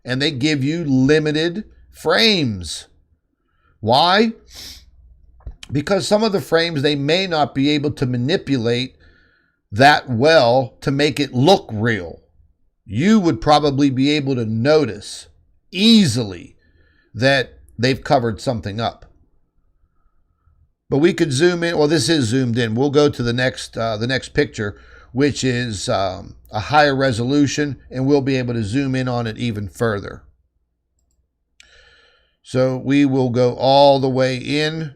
And they give you limited frames. Why? Because some of the frames they may not be able to manipulate that well to make it look real. You would probably be able to notice easily that they've covered something up. But we could zoom in. Well, this is zoomed in. We'll go to the next picture, which is a higher resolution, and we'll be able to zoom in on it even further. So we will go all the way in.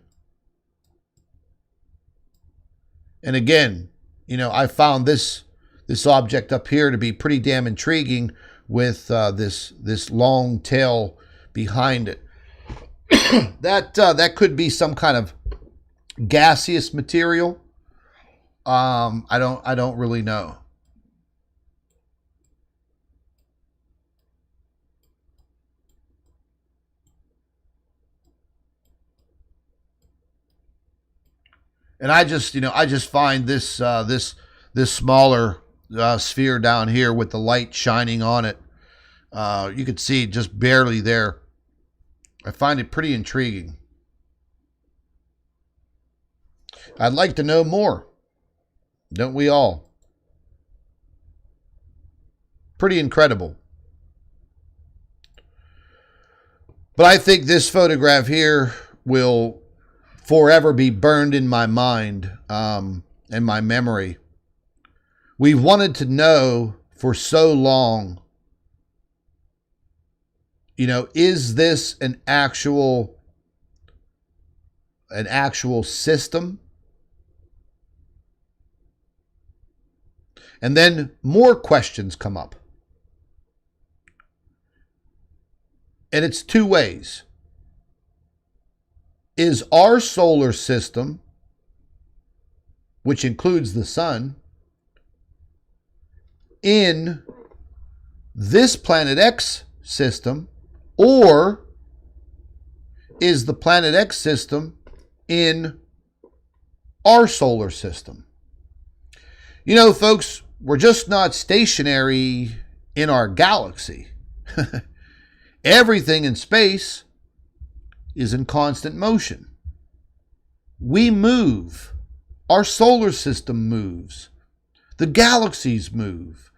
And again, I found this object up here to be pretty damn intriguing with this long tail behind it. That could be some kind of gaseous material. I don't really know. And I just find this smaller sphere down here with the light shining on it. You could see just barely there. I find it pretty intriguing. I'd like to know more. Don't we all? Pretty incredible. But I think this photograph here will forever be burned in my mind and my memory. We've wanted to know for so long Is this an actual system? And then more questions come up. And it's two ways. Is our solar system, which includes the sun, in this Planet X system, or is the Planet X system in our solar system? Folks, we're just not stationary in our galaxy. Everything in space is in constant motion. We move. Our solar system moves. The galaxies move.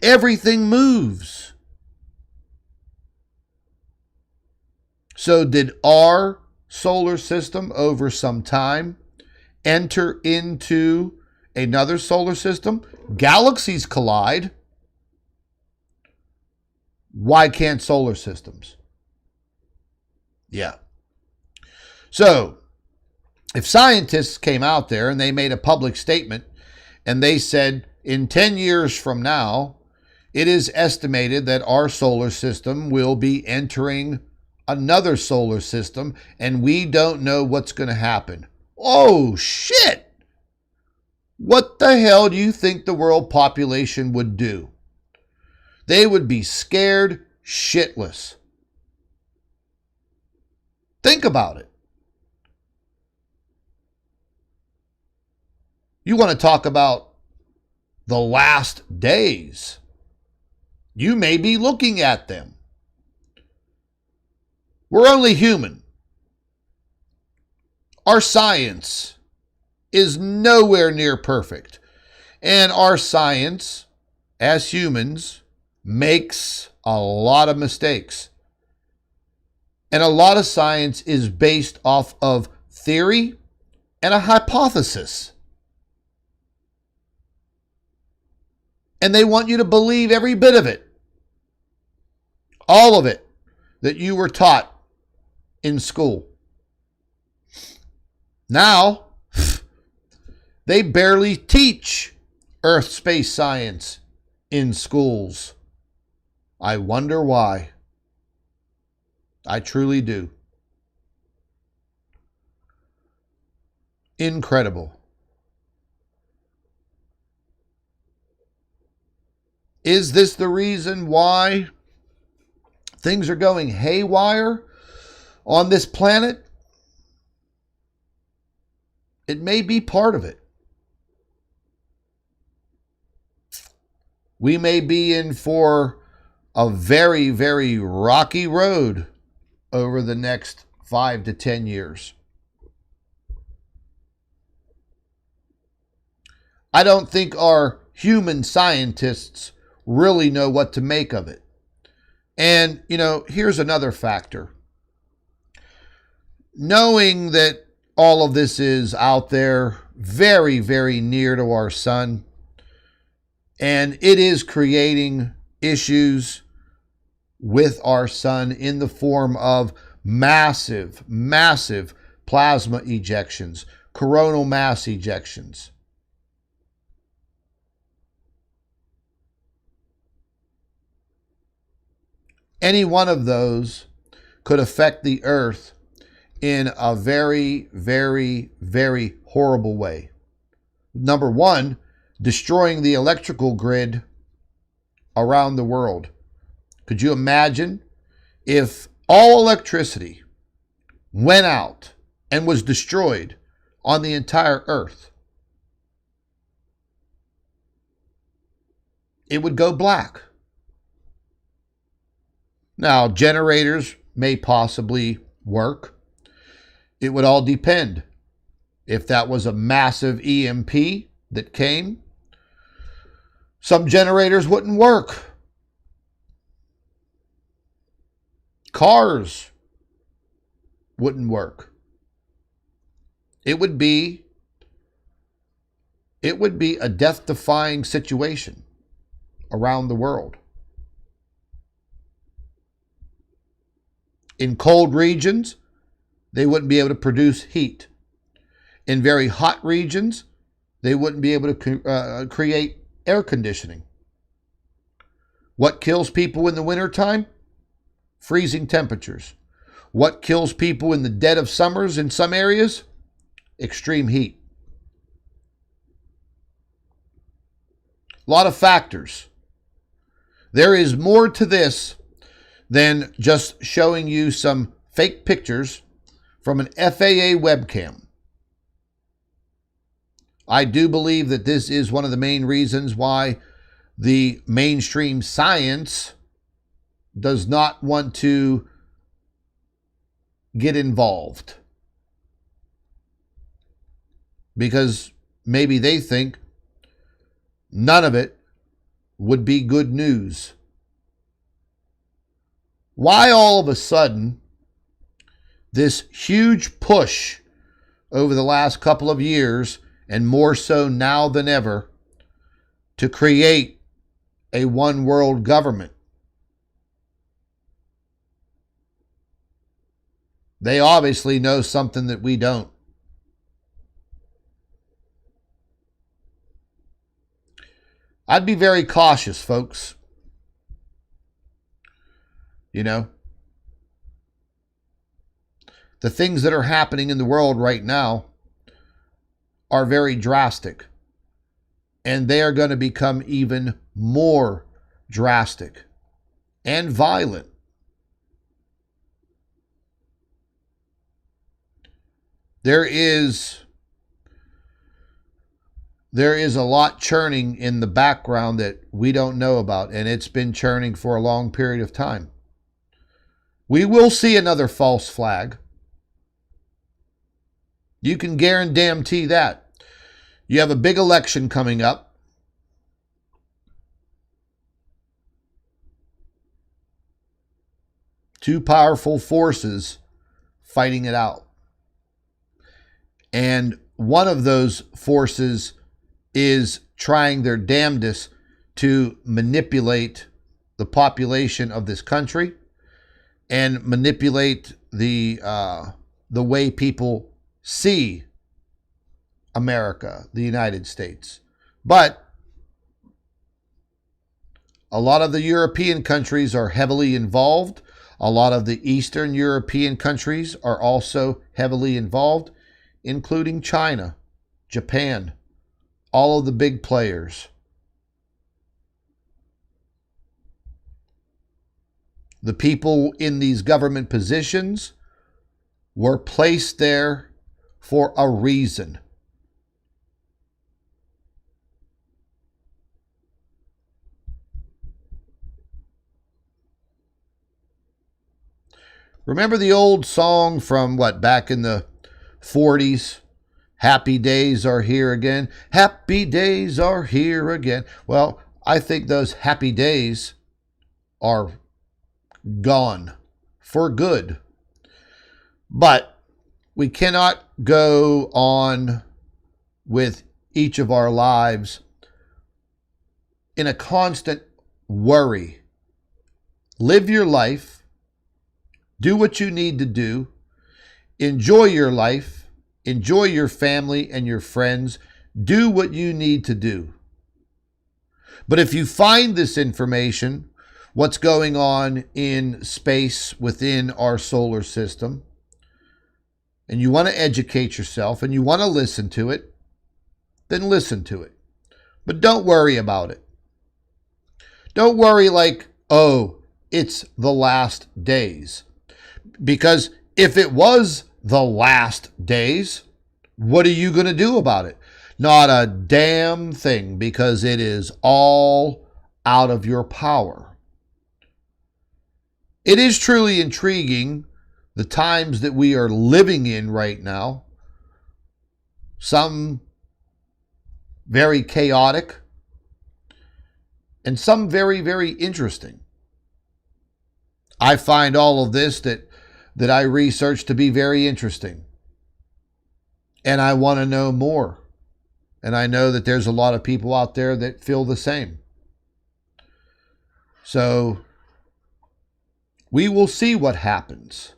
Everything moves. So did our solar system over some time enter into another solar system? Galaxies collide. Why can't solar systems? Yeah. So, if scientists came out there and they made a public statement and they said, in 10 years from now, it is estimated that our solar system will be entering another solar system and we don't know what's going to happen. Oh, shit! What the hell do you think the world population would do? They would be scared shitless. Think about it. You want to talk about the last days. You may be looking at them. We're only human. Our science is nowhere near perfect. And our science, as humans, makes a lot of mistakes. And a lot of science is based off of theory and a hypothesis. And they want you to believe every bit of it. All of it that you were taught in school. Now, they barely teach earth space science in schools. I wonder why. I truly do. Incredible. Is this the reason why things are going haywire on this planet? It may be part of it. We may be in for a very, very rocky road over the next 5 to 10 years. I don't think our human scientists really know what to make of it. And, here's another factor. Knowing that all of this is out there very, very near to our sun, and it is creating issues with our sun in the form of massive, massive plasma ejections, coronal mass ejections. Any one of those could affect the Earth in a very, very, very horrible way. Number one, destroying the electrical grid around the world. Could you imagine if all electricity went out and was destroyed on the entire Earth? It would go black. Now, generators may possibly work. It would all depend. If that was a massive EMP that came, some generators wouldn't work. Cars wouldn't work. It would be a death-defying situation around the world. In cold regions, they wouldn't be able to produce heat. In very hot regions, they wouldn't be able to create air conditioning. What kills people in the wintertime? Freezing temperatures. What kills people in the dead of summers in some areas? Extreme heat. A lot of factors. There is more to this than just showing you some fake pictures from an FAA webcam. I do believe that this is one of the main reasons why the mainstream science does not want to get involved. Because maybe they think none of it would be good news. Why all of a sudden this huge push over the last couple of years, and more so now than ever, to create a one world government? They obviously know something that we don't. I'd be very cautious, folks. You know, the things that are happening in the world right now are very drastic. And they are going to become even more drastic and violent. There is a lot churning in the background that we don't know about, and it's been churning for a long period of time. We will see another false flag. You can guarantee that. You have a big election coming up. Two powerful forces fighting it out. And one of those forces is trying their damnedest to manipulate the population of this country and manipulate the way people see America, the United States. But a lot of the European countries are heavily involved. A lot of the Eastern European countries are also heavily involved, including China, Japan, all of the big players. The people in these government positions were placed there for a reason. Remember the old song from back in the 40s? Happy days are here again. Happy days are here again. Well, I think those happy days are gone for good. But we cannot go on with each of our lives in a constant worry. Live your life. Do what you need to do. Enjoy your life. Enjoy your family and your friends. Do what you need to do. But if you find this information, what's going on in space within our solar system, and you want to educate yourself and you want to listen to it, then listen to it. But don't worry about it. Don't worry like, oh, it's the last days. Because if it was the last days, what are you going to do about it? Not a damn thing, because it is all out of your power. It is truly intriguing, the times that we are living in right now. Some very chaotic, and some very, very interesting. I find all of this that I research to be very interesting. And I want to know more. And I know that there's a lot of people out there that feel the same. So We will see what happens.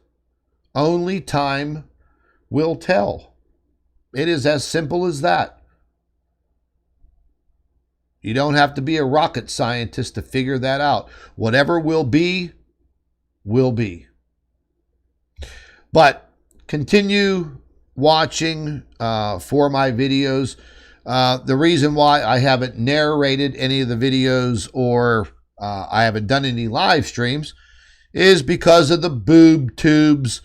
Only time will tell. It is as simple as that. You don't have to be a rocket scientist to figure that out. Whatever will be, will be. But continue watching for my videos. The reason why I haven't narrated any of the videos or I haven't done any live streams is because of the boob tubes,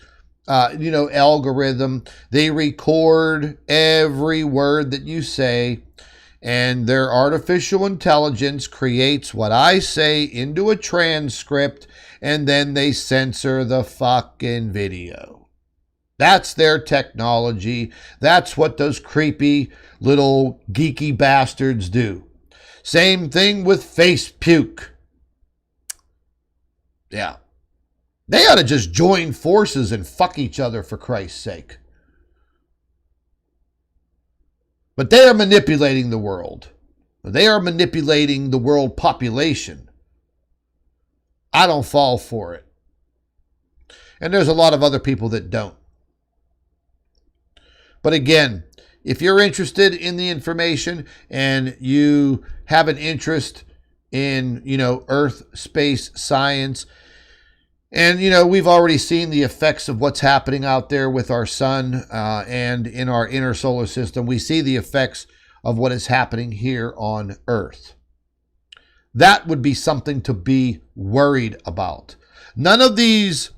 algorithm. They record every word that you say, and their artificial intelligence creates what I say into a transcript, and then they censor the fucking video. That's their technology. That's what those creepy little geeky bastards do. Same thing with face puke. Yeah. They ought to just join forces and fuck each other, for Christ's sake. But they are manipulating the world. They are manipulating the world population. I don't fall for it. And there's a lot of other people that don't. But again, if you're interested in the information and you have an interest in, Earth, space, science, and, we've already seen the effects of what's happening out there with our sun and in our inner solar system. We see the effects of what is happening here on Earth. That would be something to be worried about. None of these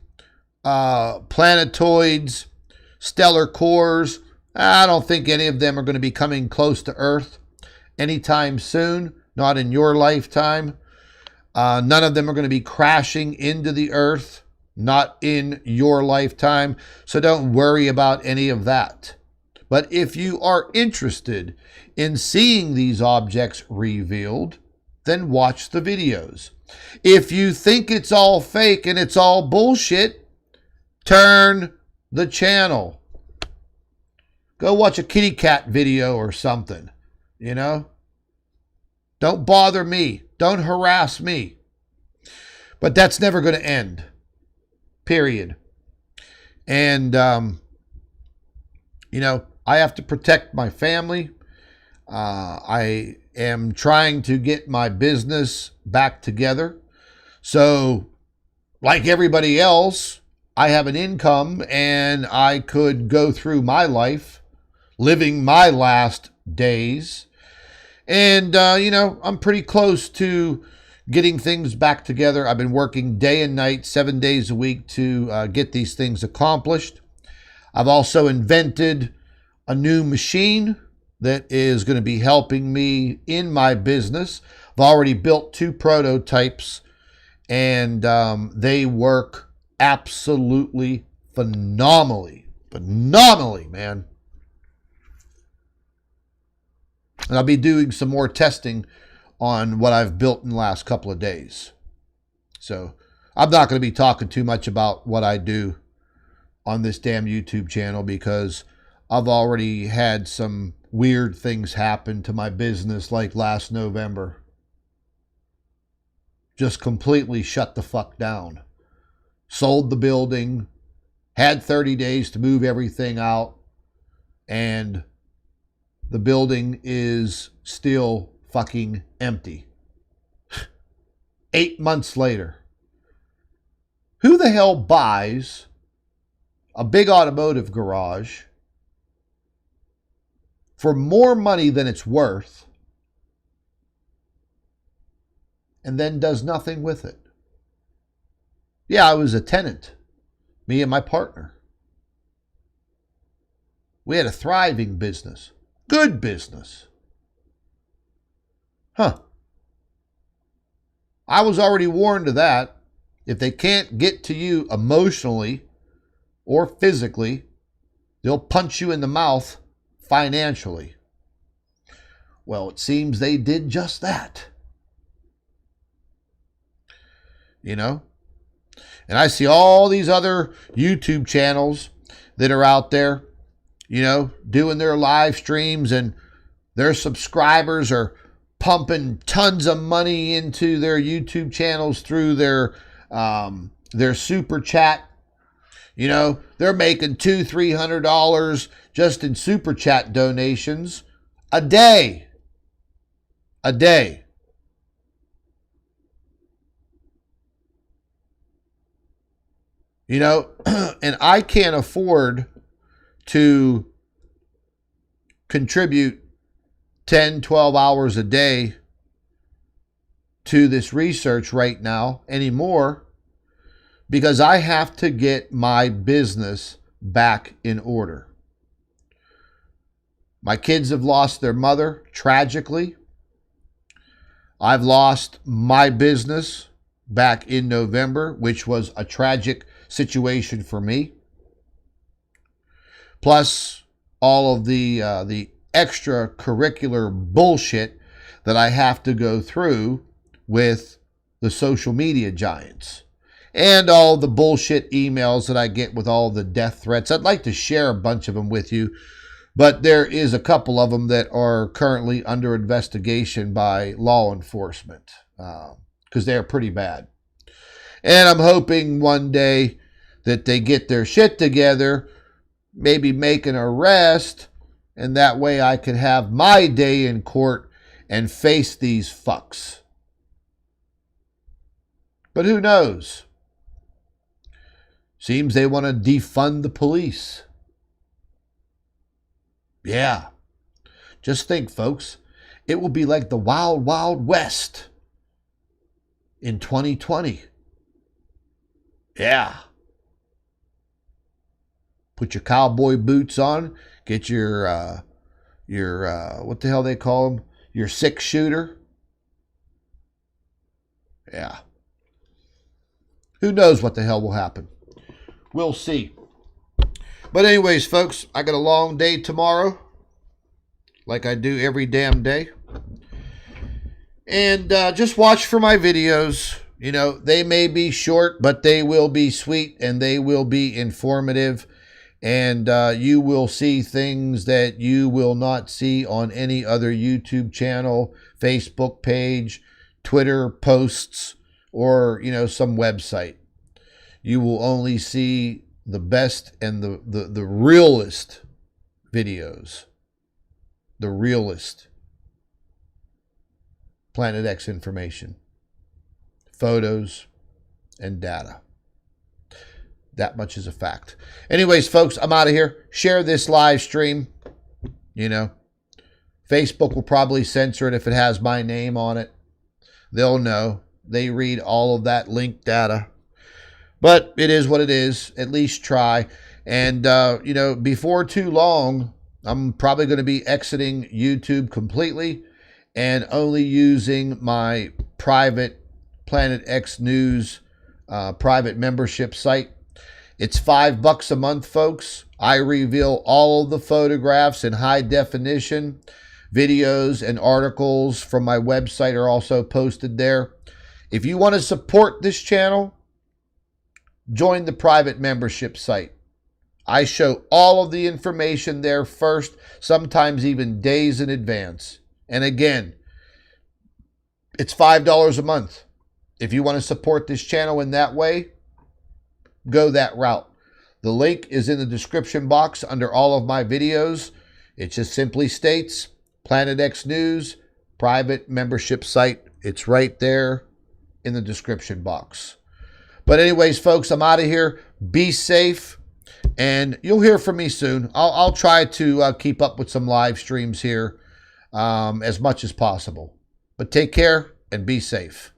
planetoids, stellar cores, I don't think any of them are going to be coming close to Earth anytime soon, not in your lifetime. None of them are going to be crashing into the Earth, not in your lifetime. So don't worry about any of that. But if you are interested in seeing these objects revealed, then watch the videos. If you think it's all fake and it's all bullshit, turn the channel. Go watch a kitty cat video or something, Don't bother me. Don't harass me. But that's never going to end. Period. And, I have to protect my family. I am trying to get my business back together. So, like everybody else, I have an income and I could go through my life living my last days. And, I'm pretty close to getting things back together. I've been working day and night, 7 days a week to get these things accomplished. I've also invented a new machine that is going to be helping me in my business. I've already built 2 prototypes, and they work absolutely phenomenally. Phenomenally, man. And I'll be doing some more testing on what I've built in the last couple of days. So I'm not going to be talking too much about what I do on this damn YouTube channel because I've already had some weird things happen to my business like last November. Just completely shut the fuck down. Sold the building, had 30 days to move everything out, and the building is still fucking empty. 8 months later. Who the hell buys a big automotive garage for more money than it's worth and then does nothing with it? Yeah, I was a tenant. Me and my partner. We had a thriving business. Good business. Huh. I was already warned of that. If they can't get to you emotionally or physically, they'll punch you in the mouth financially. Well, it seems they did just that. And I see all these other YouTube channels that are out there, doing their live streams, and their subscribers are pumping tons of money into their YouTube channels through their their super chat. You know, they're making $200-$300 just in super chat donations a day. A day. You know, and I can't afford to contribute 10, 12 hours a day to this research right now anymore, because I have to get my business back in order. My kids have lost their mother tragically. I've lost my business back in November, which was a tragic situation for me. Plus all of the extracurricular bullshit that I have to go through with the social media giants. And all the bullshit emails that I get with all the death threats. I'd like to share a bunch of them with you, but there is a couple of them that are currently under investigation by law enforcement because they're pretty bad. And I'm hoping one day that they get their shit together, maybe make an arrest, and that way I could have my day in court and face these fucks. But who knows? Seems they want to defund the police. Yeah. Just think, folks. It will be like the Wild Wild West in 2020. Yeah. Put your cowboy boots on. Get your what the hell they call them? Your 6-shooter. Yeah. Who knows what the hell will happen? We'll see. But anyways, folks, I got a long day tomorrow, like I do every damn day. And just watch for my videos. You know, they may be short, but they will be sweet and they will be informative. And you will see things that you will not see on any other YouTube channel, Facebook page, Twitter posts, or, you know, some website. You will only see the best and the realest videos. The realest Planet X information. Photos and data. That much is a fact. Anyways, folks, I'm out of here. Share this live stream. You know, Facebook will probably censor it if it has my name on it. They'll know. They read all of that link data. But it is what it is. At least try. And, you know, before too long, I'm probably going to be exiting YouTube completely and only using my private Planet X News private membership site. It's $5 a month, folks. I reveal all of the photographs in high definition. Videos and articles from my website are also posted there. If you want to support this channel, join the private membership site. I show all of the information there first, sometimes even days in advance. And again, it's $5 a month. If you want to support this channel in that way, go that route. The link is in the description box under all of my videos. It just simply states Planet X News, private membership site. It's right there in the description box. But anyways, folks, I'm out of here. Be safe, and you'll hear from me soon. I'll try to keep up with some live streams here as much as possible. But take care and be safe.